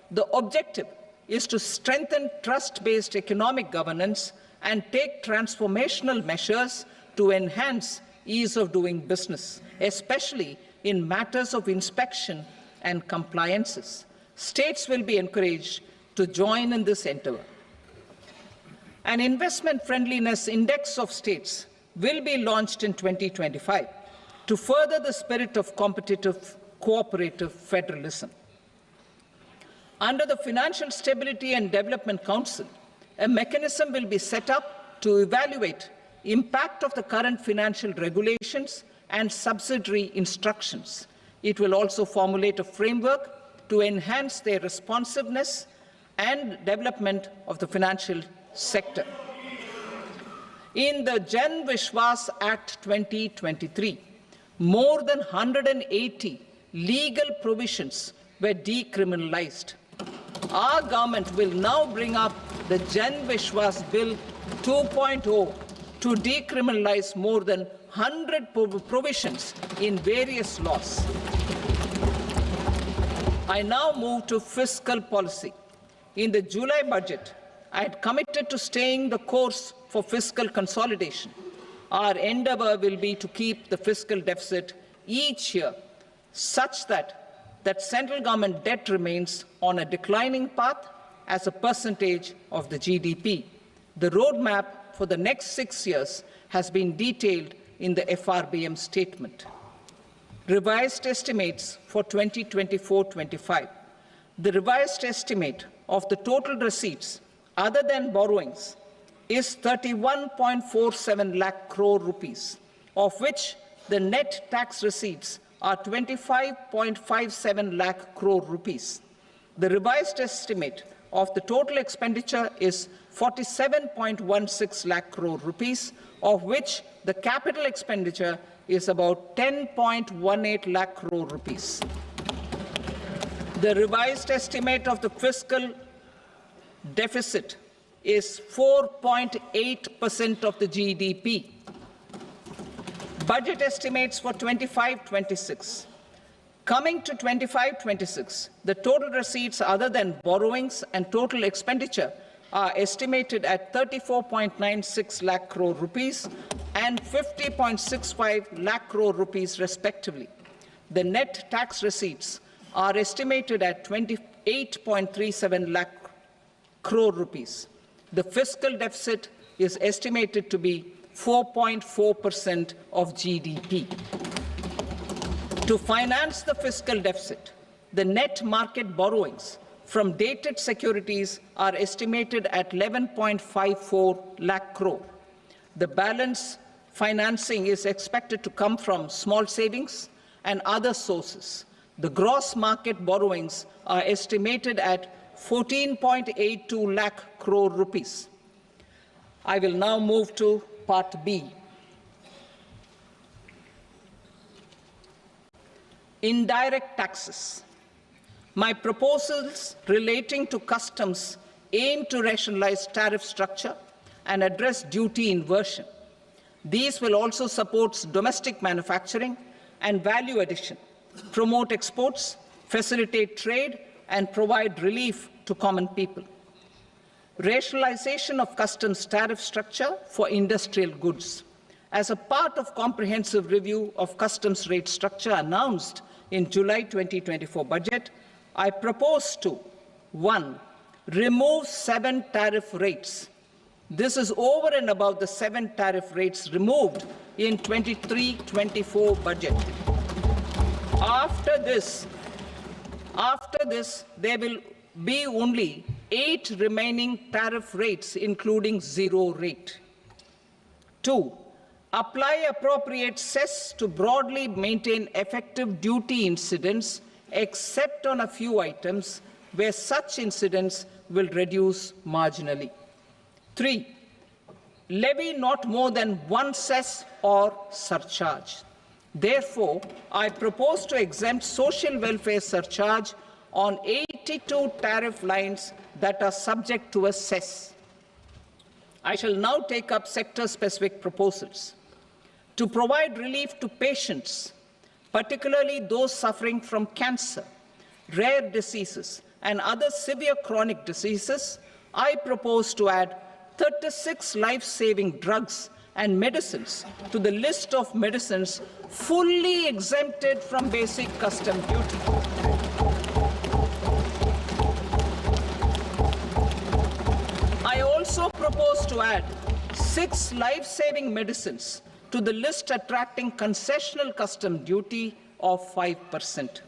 The objective is to strengthen trust-based economic governance and take transformational measures to enhance ease of doing business, especially in matters of inspection and compliances. States will be encouraged to join in this endeavor. An investment friendliness index of states will be launched in 2025 to further the spirit of competitive, cooperative federalism. Under the Financial Stability and Development Council, a mechanism will be set up to evaluate impact of the current financial regulations and subsidiary instructions. It will also formulate a framework to enhance their responsiveness and development of the financial sector. In the Jan Vishwas Act 2023, more than 180 legal provisions were decriminalized. Our government will now bring up the Jan Vishwas Bill 2.0 to decriminalize more than 100 provisions in various laws. I now move to fiscal policy. In the July budget, I had committed to staying the course for fiscal consolidation. Our endeavor will be to keep the fiscal deficit each year such that central government debt remains on a declining path as a percentage of the GDP. The roadmap for the next 6 years has been detailed in the FRBM statement. Revised estimates for 2024-25. The revised estimate of the total receipts other than borrowings is 31.47 lakh crore rupees, of which the net tax receipts are 25.57 lakh crore rupees. The revised estimate of the total expenditure is 47.16 lakh crore rupees, of which the capital expenditure is about 10.18 lakh crore rupees. The revised estimate of the fiscal deficit is 4.8% of the GDP. Budget estimates for 25-26. Coming to 25-26, the total receipts other than borrowings and total expenditure are estimated at 34.96 lakh crore rupees and 50.65 lakh crore rupees respectively. The net tax receipts are estimated at 28.37 lakh crore rupees. The fiscal deficit is estimated to be 4.4% of GDP. To finance the fiscal deficit, the net market borrowings from dated securities are estimated at 11.54 lakh crore. The balance financing is expected to come from small savings and other sources. The gross market borrowings are estimated at 14.82 lakh crore rupees. I will now move to Part B. Indirect taxes. My proposals relating to customs aim to rationalize tariff structure and address duty inversion. These will also support domestic manufacturing and value addition, promote exports, facilitate trade, and provide relief to common people. Rationalization of customs tariff structure for industrial goods. As a part of comprehensive review of customs rate structure announced in July 2024 budget, I propose to 1. Remove 7 tariff rates. This is over and above the 7 tariff rates removed in 23-24 budget. After this, there will be only 8 remaining tariff rates, including 0 rate. 2. Apply appropriate cess to broadly maintain effective duty incidence, except on a few items where such incidence will reduce marginally. 3. Levy not more than 1 cess or surcharge. Therefore, I propose to exempt social welfare surcharge on 82 tariff lines that are subject to a cess. I shall now take up sector-specific proposals. To provide relief to patients, particularly those suffering from cancer, rare diseases, and other severe chronic diseases, I propose to add 36 life-saving drugs and medicines to the list of medicines fully exempted from basic custom duty. I also propose to add 6 life-saving medicines to the list attracting concessional custom duty of 5%.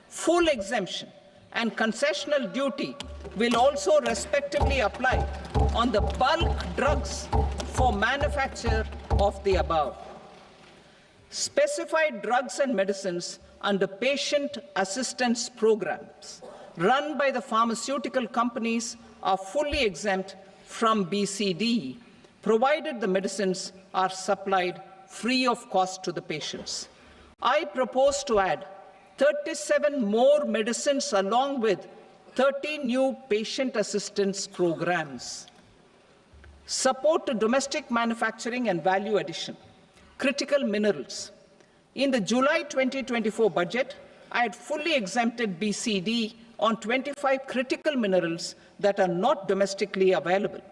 Full exemption and concessional duty will also respectively apply on the bulk drugs for manufacture of the above. Specified drugs and medicines under patient assistance programs run by the pharmaceutical companies are fully exempt from BCD, provided the medicines are supplied free of cost to the patients. I propose to add 37 more medicines along with 30 new patient assistance programs. Support to domestic manufacturing and value addition. Critical minerals. In the July 2024 budget, I had fully exempted BCD on 25 critical minerals that are not domestically available.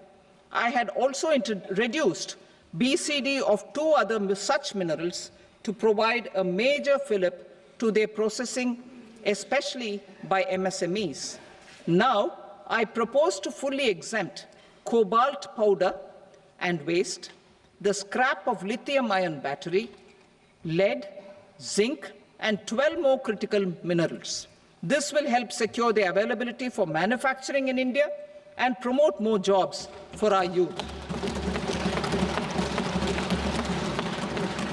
I had also reduced BCD of 2 other such minerals to provide a major fillip to their processing, especially by MSMEs. Now, I propose to fully exempt cobalt powder and waste, the scrap of lithium-ion battery, lead, zinc, and 12 more critical minerals. This will help secure their availability for manufacturing in India and promote more jobs for our youth.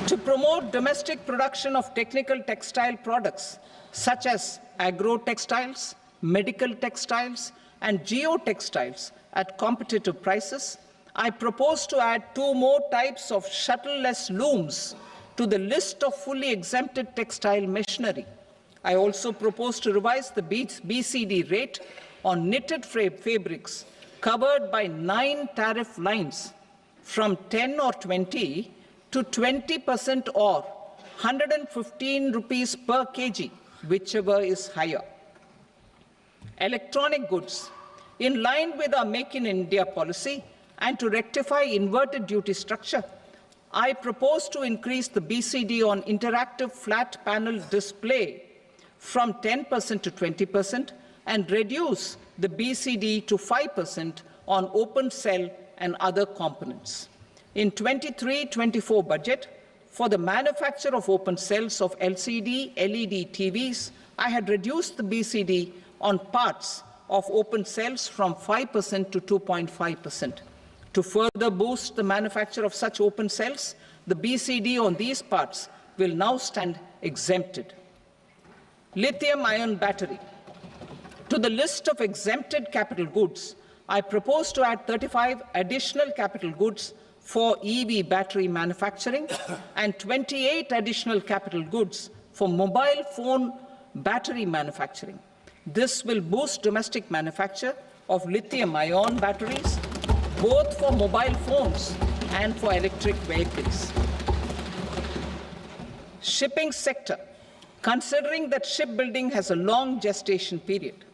To promote domestic production of technical textile products such as agro-textiles, medical textiles, and geotextiles at competitive prices, I propose to add 2 more types of shuttle-less looms to the list of fully exempted textile machinery. I also propose to revise the BCD rate on knitted fabrics covered by 9 tariff lines from 10 or 20 to 20% or 115 rupees per kg, whichever is higher. Electronic goods. In line with our Make in India policy and to rectify inverted duty structure, I propose to increase the BCD on interactive flat panel display from 10% to 20% and reduce the BCD to 5% on open cell and other components. In 23-24 budget, for the manufacture of open cells of LCD, LED TVs, I had reduced the BCD on parts of open cells from 5% to 2.5%. To further boost the manufacture of such open cells, the BCD on these parts will now stand exempted. Lithium-ion battery. To the list of exempted capital goods, I propose to add 35 additional capital goods for EV battery manufacturing and 28 additional capital goods for mobile phone battery manufacturing. This will boost domestic manufacture of lithium-ion batteries both for mobile phones and for electric vehicles. Shipping sector. Considering that shipbuilding has a long gestation period,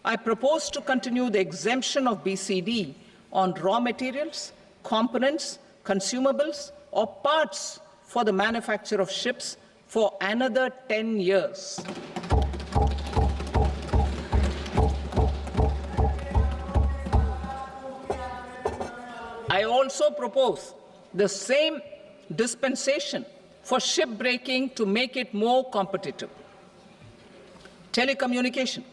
I propose to continue the exemption of BCD on raw materials, components, consumables, or parts for the manufacture of ships for another 10 years. I also propose the same dispensation for shipbreaking to make it more competitive. Telecommunication.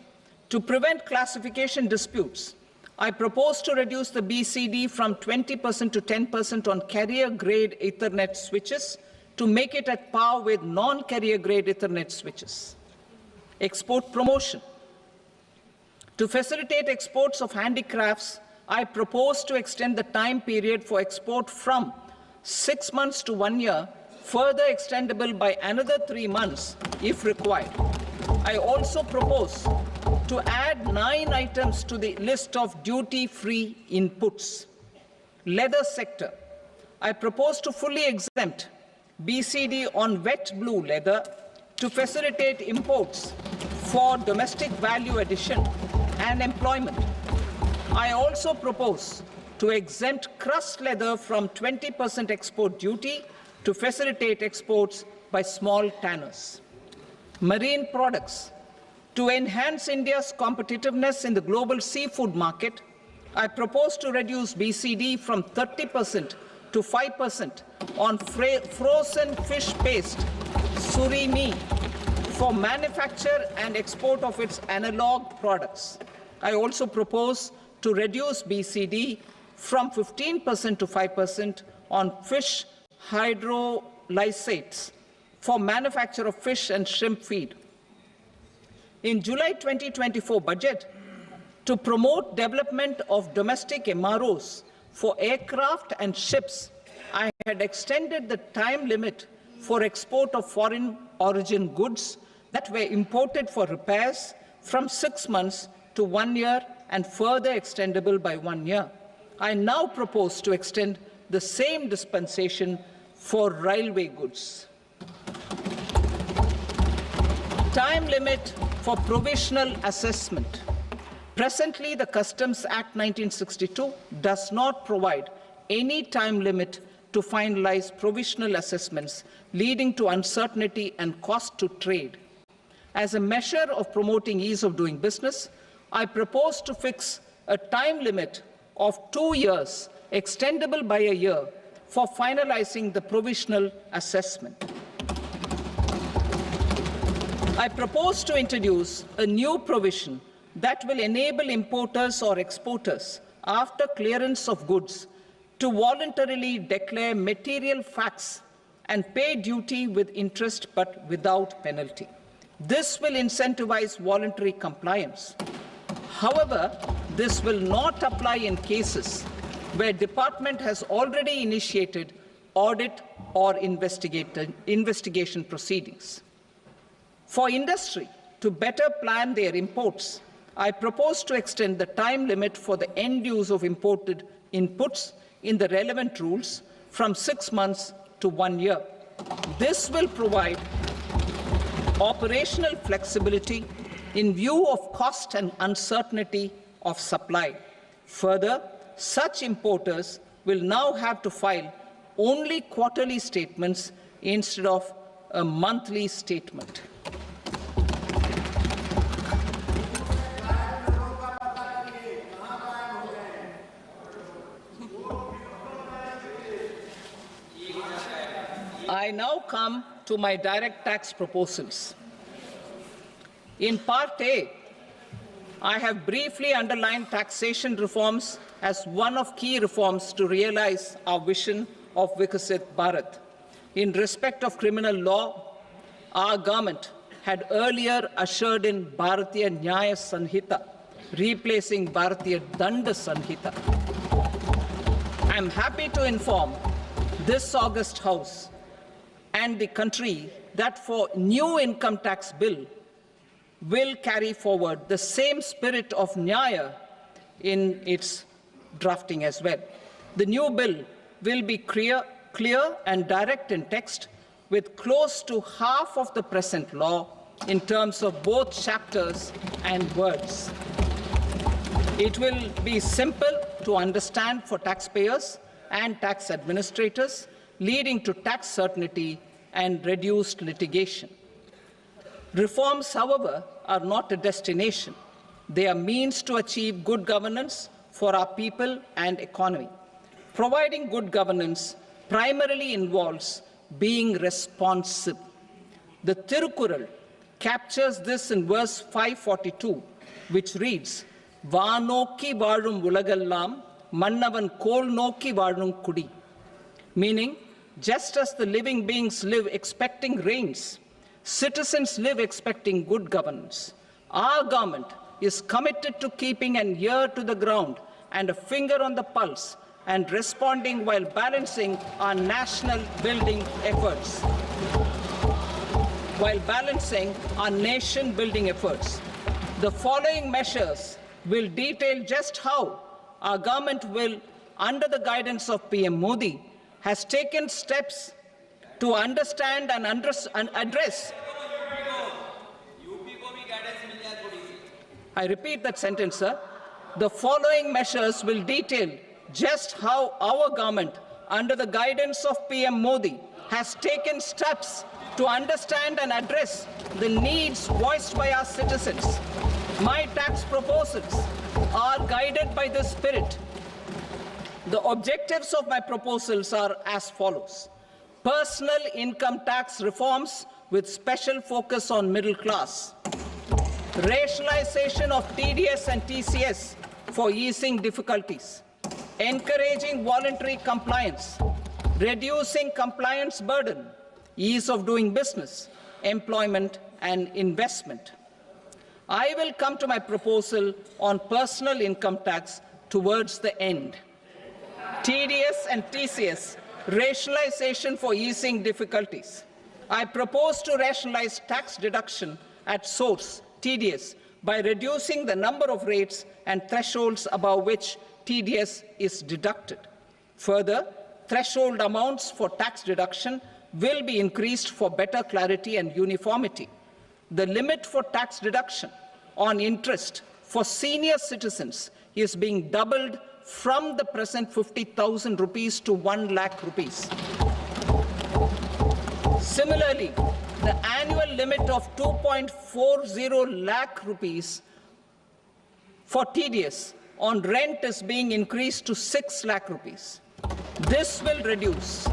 To prevent classification disputes, I propose to reduce the BCD from 20% to 10% on carrier-grade Ethernet switches to make it at par with non-carrier-grade Ethernet switches. Export promotion. To facilitate exports of handicrafts, I propose to extend the time period for export from 6 months to 1 year, further extendable by another 3 months if required. I also propose to add 9 items to the list of duty-free inputs. Leather sector. I propose to fully exempt BCD on wet blue leather to facilitate imports for domestic value addition and employment. I also propose to exempt crust leather from 20% export duty to facilitate exports by small tanners. Marine products. To enhance India's competitiveness in the global seafood market, I propose to reduce BCD from 30% to 5% on frozen fish paste, surimi, for manufacture and export of its analog products. I also propose to reduce BCD from 15% to 5% on fish hydrolysates for manufacture of fish and shrimp feed. In July 2024 budget, to promote development of domestic MROs for aircraft and ships, I had extended the time limit for export of foreign origin goods that were imported for repairs from 6 months to 1 year and further extendable by 1 year. I now propose to extend the same dispensation for railway goods. Time limit for provisional assessment. Presently, the Customs Act 1962 does not provide any time limit to finalize provisional assessments, leading to uncertainty and cost to trade. As a measure of promoting ease of doing business, I propose to fix a time limit of 2 years, extendable by a year, for finalizing the provisional assessment. I propose to introduce a new provision that will enable importers or exporters, after clearance of goods, to voluntarily declare material facts and pay duty with interest but without penalty. This will incentivize voluntary compliance. However, this will not apply in cases where department has already initiated audit or investigation proceedings. For industry to better plan their imports, I propose to extend the time limit for the end use of imported inputs in the relevant rules from 6 months to 1 year. This will provide operational flexibility in view of cost and uncertainty of supply. Further, such importers will now have to file only quarterly statements instead of a monthly statement. I now come to my direct tax proposals. In Part A, I have briefly underlined taxation reforms as one of key reforms to realize our vision of Vikasit Bharat. In respect of criminal law, our government had earlier ushered in Bharatiya Nyaya Sanhita, replacing Bharatiya Danda Sanhita. I am happy to inform this august House and the country that for new income tax bill will carry forward the same spirit of Nyaya in its drafting as well. The new bill will be clear and direct in text, with close to half of the present law in terms of both chapters and words. It will be simple to understand for taxpayers and tax administrators, leading to tax certainty and reduced litigation. Reforms, however, are not a destination. They are means to achieve good governance for our people and economy. Providing good governance primarily involves being responsive. The Tirukkural captures this in verse 542, which reads, "Vaanokki vaazhum ulagallam, mannavan kol nokki vaazhum kudi," meaning, just as the living beings live expecting rains, citizens live expecting good governance. Our government is committed to keeping an ear to the ground and a finger on the pulse and responding while balancing our national building efforts. The following measures will detail just how our government will, under the guidance of PM Modi, has taken steps to understand and address. I repeat that sentence, sir. The following measures will detail just how our government, under the guidance of PM Modi, has taken steps to understand and address the needs voiced by our citizens. My tax proposals are guided by this spirit. The objectives of my proposals are as follows. Personal income tax reforms with special focus on middle class. Rationalization of TDS and TCS for easing difficulties. Encouraging voluntary compliance. Reducing compliance burden. Ease of doing business. Employment and investment. I will come to my proposal on personal income tax towards the end. TDS and TCS, rationalization for easing difficulties. I propose to rationalize tax deduction at source, TDS, by reducing the number of rates and thresholds above which TDS is deducted. Further, threshold amounts for tax deduction will be increased for better clarity and uniformity. The limit for tax deduction on interest for senior citizens is being doubled from the present 50,000 rupees to 1 lakh rupees. Similarly, the annual limit of 2.40 lakh rupees for TDS on rent is being increased to 6 lakh rupees. This will reduce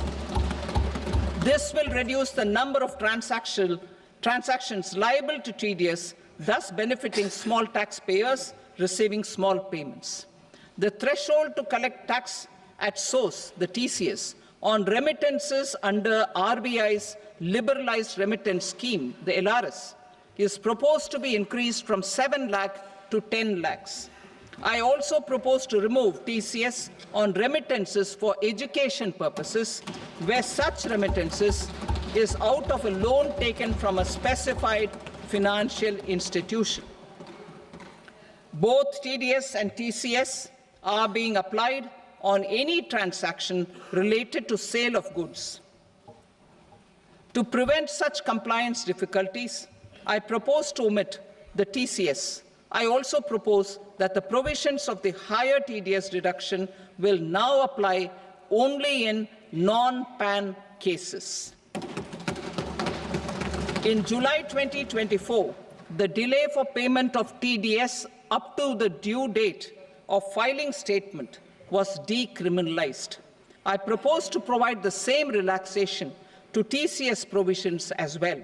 the number of transactions liable to TDS, thus benefiting small taxpayers receiving small payments. The threshold to collect tax at source, the TCS, on remittances under RBI's liberalized remittance scheme, the LRS, is proposed to be increased from 7 lakh to 10 lakhs. I also propose to remove TCS on remittances for education purposes, where such remittances is out of a loan taken from a specified financial institution. Both TDS and TCS are being applied on any transaction related to sale of goods. To prevent such compliance difficulties, I propose to omit the TCS. I also propose that the provisions of the higher TDS deduction will now apply only in non-PAN cases. In July 2024, the delay for payment of TDS up to the due date of filing statement was decriminalized. I propose to provide the same relaxation to TCS provisions as well.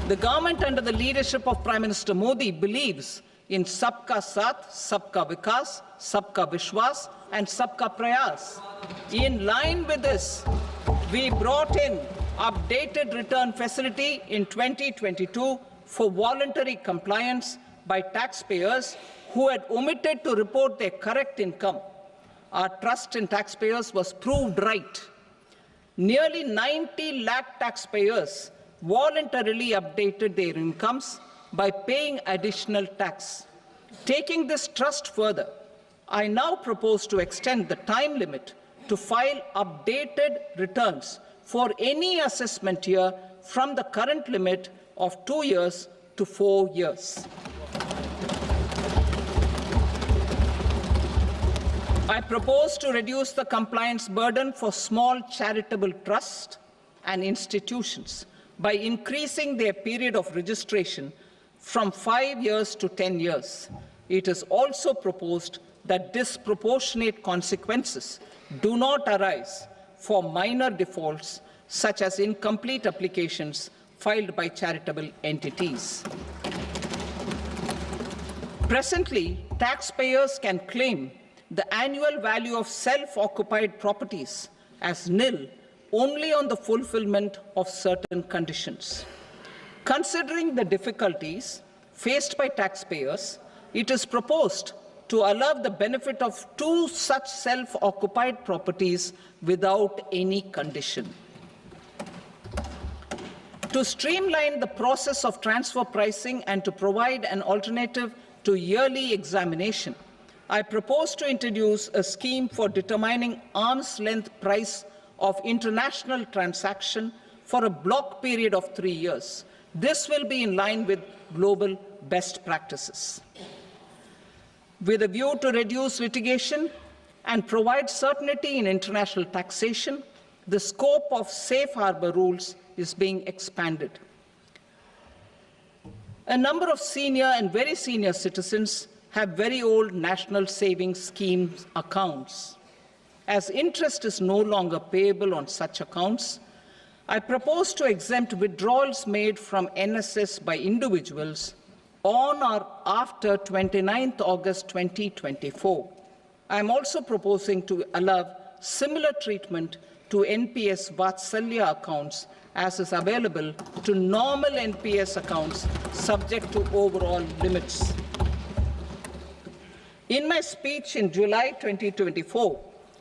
The government under the leadership of Prime Minister Modi believes in Sabka Saath, Sabka Vikas, Sabka Vishwas and Sabka Prayas. In line with this, we brought in updated return facility in 2022 for voluntary compliance by taxpayers who had omitted to report their correct income. Our trust in taxpayers was proved right. Nearly 90 lakh taxpayers voluntarily updated their incomes by paying additional tax. Taking this trust further, I now propose to extend the time limit to file updated returns for any assessment year from the current limit of 2 years to 4 years. I propose to reduce the compliance burden for small charitable trusts and institutions by increasing their period of registration from 5 years to 10 years. It is also proposed that disproportionate consequences do not arise for minor defaults such as incomplete applications filed by charitable entities. Presently, taxpayers can claim the annual value of self-occupied properties as nil only on the fulfillment of certain conditions. Considering the difficulties faced by taxpayers, it is proposed to allow the benefit of 2 such self-occupied properties without any condition. To streamline the process of transfer pricing and to provide an alternative to yearly examination, I propose to introduce a scheme for determining arm's-length price of international transaction for a block period of 3 years. This will be in line with global best practices. With a view to reduce litigation and provide certainty in international taxation, the scope of safe harbor rules is being expanded. A number of senior and very senior citizens have very old national savings schemes accounts. As interest is no longer payable on such accounts, I propose to exempt withdrawals made from NSS by individuals on or after 29th August 2024. I am also proposing to allow similar treatment to NPS Vatsalya accounts as is available to normal NPS accounts subject to overall limits. In my speech in July 2024,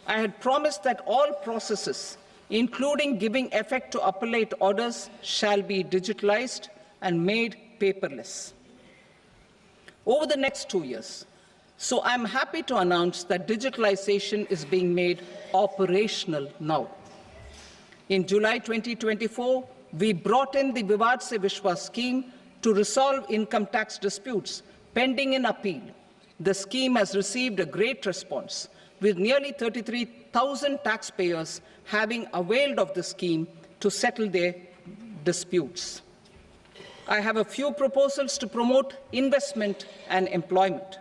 I had promised that all processes, including giving effect to appellate orders, shall be digitalized and made paperless over the next 2 years. So I'm happy to announce that digitalization is being made operational now. In July 2024, we brought in the Vivad Se Vishwas scheme to resolve income tax disputes pending in appeal. The scheme has received a great response, with nearly 33,000 taxpayers having availed of the scheme to settle their disputes. I have a few proposals to promote investment and employment.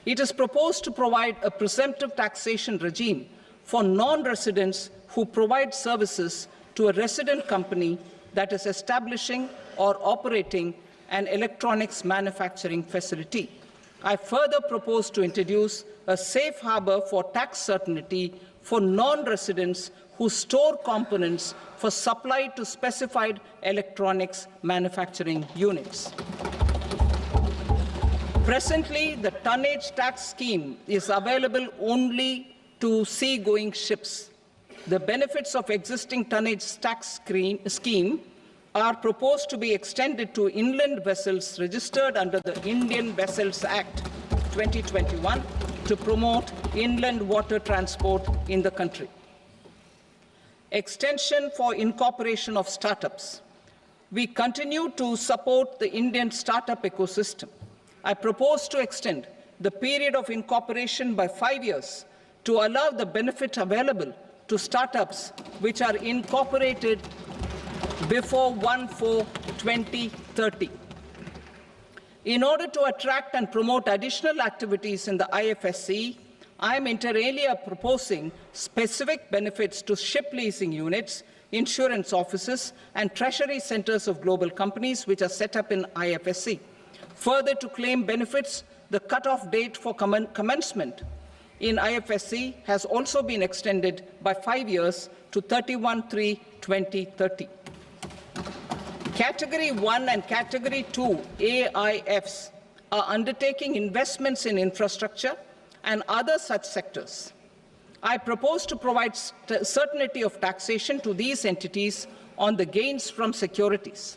It is proposed to provide a presumptive taxation regime for non-residents who provide services to a resident company that is establishing or operating an electronics manufacturing facility. I further propose to introduce a safe harbor for tax certainty for non-residents who store components for supply to specified electronics manufacturing units. Presently, the tonnage tax scheme is available only to sea-going ships. The benefits of existing tonnage tax scheme are proposed to be extended to inland vessels registered under the Indian Vessels Act 2021 to promote inland water transport in the country. Extension for incorporation of startups. We continue to support the Indian startup ecosystem. I propose to extend the period of incorporation by 5 years to allow the benefit available to startups which are incorporated before 1/4/2030. In order to attract and promote additional activities in the IFSC, I am inter alia proposing specific benefits to ship leasing units, insurance offices, and treasury centers of global companies which are set up in IFSC. Further, to claim benefits, the cut-off date for commencement in IFSC has also been extended by 5 years to 31/3/2030. Category 1 and Category 2 AIFs are undertaking investments in infrastructure and other such sectors. I propose to provide certainty of taxation to these entities on the gains from securities.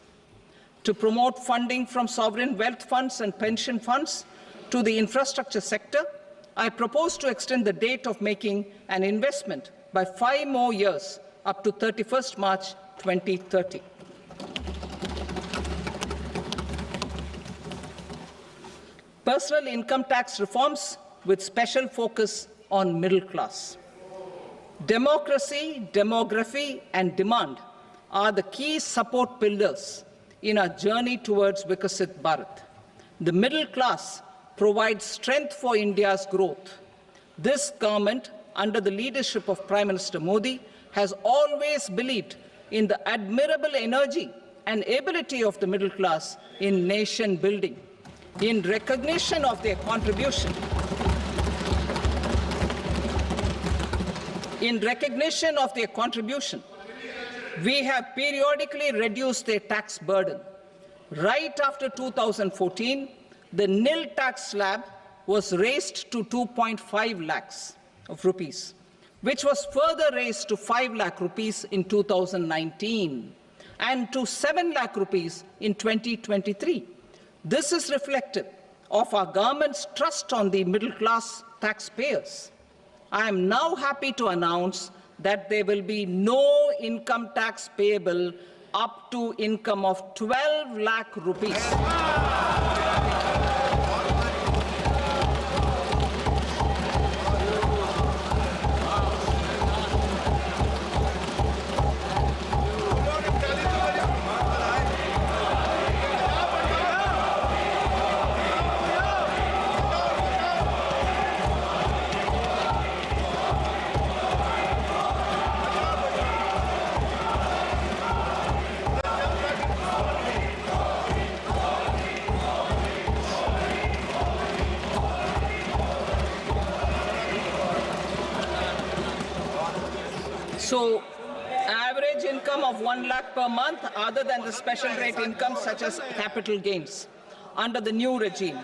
to promote funding from sovereign wealth funds and pension funds to the infrastructure sector, I propose to extend the date of making an investment by 5 more years up to 31st March 2030. Personal income tax reforms with special focus on middle class. Democracy, demography, and demand are the key support pillars in our journey towards Vikasit Bharat. The middle class provides strength for India's growth. This government, under the leadership of Prime Minister Modi, has always believed in the admirable energy and ability of the middle class in nation building. In recognition of their contribution, we have periodically reduced their tax burden. Right after 2014, the nil tax slab was raised to 2.5 lakhs of rupees, which was further raised to 5 lakh rupees in 2019 and to 7 lakh rupees in 2023. This is reflective of our government's trust on the middle-class taxpayers. I am now happy to announce that there will be no income tax payable up to income of 12 lakh rupees. So, average income of 1 lakh per month, other than the special rate income such as capital gains, under the new regime.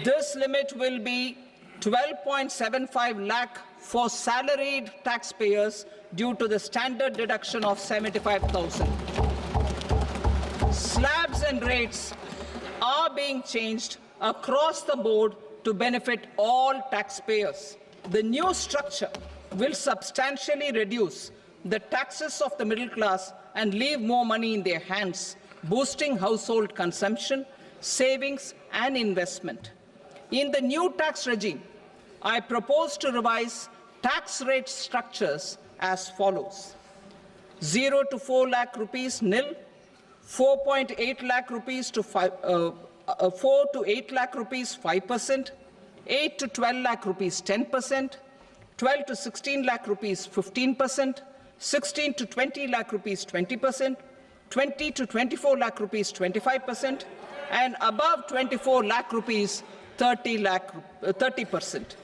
This limit will be 12.75 lakh for salaried taxpayers due to the standard deduction of 75,000. Slabs and rates are being changed across the board to benefit all taxpayers. The new structure will substantially reduce the taxes of the middle class and leave more money in their hands, boosting household consumption, savings, and investment. In the new tax regime, I propose to revise tax rate structures as follows: 0 to 4 lakh rupees nil, 4.8 lakh rupees to 4 to 8 lakh rupees 5%, 8 to 12 lakh rupees 10%, 12 to 16 lakh rupees 15%, 16 to 20 lakh rupees 20%, 20 to 24 lakh rupees 25%, and above 24 lakh rupees 30%.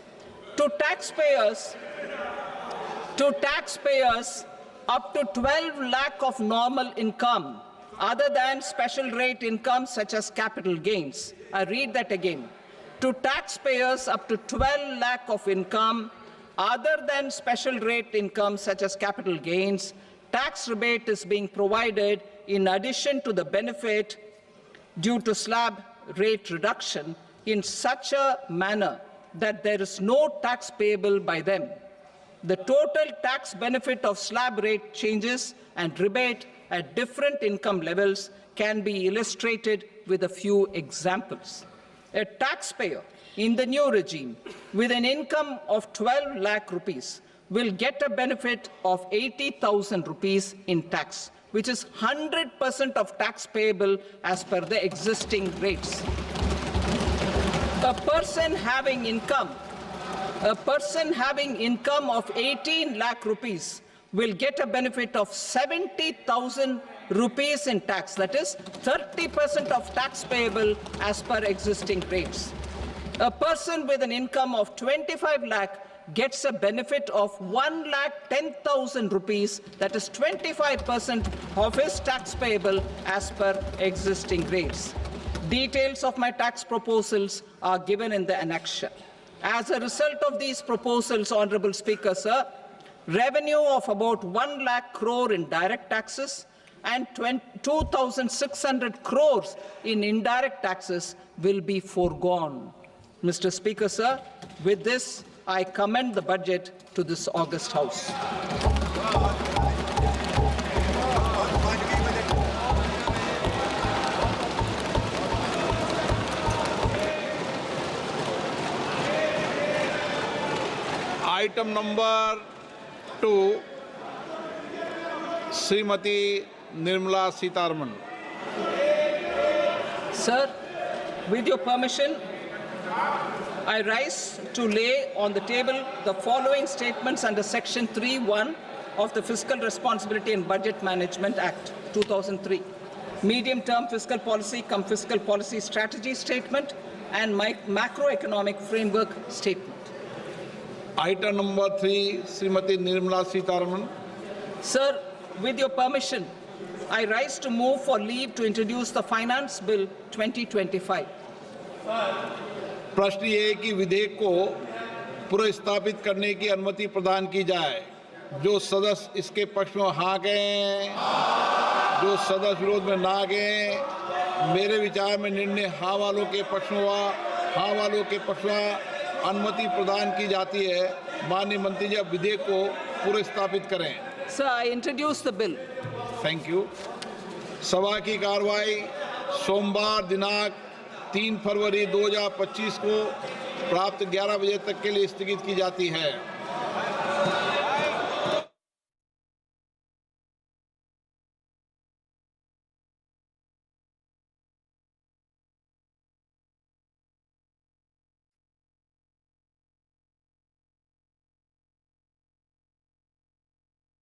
To taxpayers up to 12 lakh of normal income, other than special rate income such as capital gains. I read that again. To taxpayers up to 12 lakh of income, other than special rate income such as capital gains, tax rebate is being provided in addition to the benefit due to slab rate reduction in such a manner that there is no tax payable by them. The total tax benefit of slab rate changes and rebate at different income levels can be illustrated with a few examples. A taxpayer in the new regime with an income of 12 lakh rupees will get a benefit of 80,000 rupees in tax, which is 100% of tax payable as per the existing rates. A person having income of 18 lakh rupees will get a benefit of 70,000 rupees in tax, that is 30% of tax payable as per existing rates. A person with an income of 25 lakh gets a benefit of 1,10,000 rupees, that is 25% of his tax payable as per existing rates. Details of my tax proposals are given in the annexure. As a result of these proposals, Honorable Speaker, sir, revenue of about 1 lakh crore in direct taxes and 2,600 crores in indirect taxes will be foregone. Mr. Speaker, sir, with this, I commend the budget to this august House. Item number 2, Shrimati Nirmala Sitharaman. Sir, with your permission, I rise to lay on the table the following statements under Section 3(1) of the Fiscal Responsibility and Budget Management Act 2003. Medium-term fiscal policy cum fiscal policy strategy statement and macroeconomic framework statement. Item number 3, Shrimati Nirmala Sitharaman. Sir, with your permission, I rise to move for leave to introduce the Finance Bill 2025. प्रश्न ये है कि विधेयक को पुनर्स्थापित करने की अनुमति प्रदान की जाए. जो सदस्य इसके पक्ष में हाँ गए, जो सदस्य विरोध में ना गए, मेरे विचार में निर्णय हाँ वालों के पक्ष में हुआ. हाँ वालों के पक्ष में अनुमति प्रदान की जाती है. माननीय मंत्री जी, अब विधेयक को पुनर्स्थापित करें. Sir, I introduce the bill. Thank you. सभा की कार्रवाई सोमवार दिनांक 3 फरवरी 2025 को प्राप्त 11 बजे तक के लिए स्थगित की जाती है.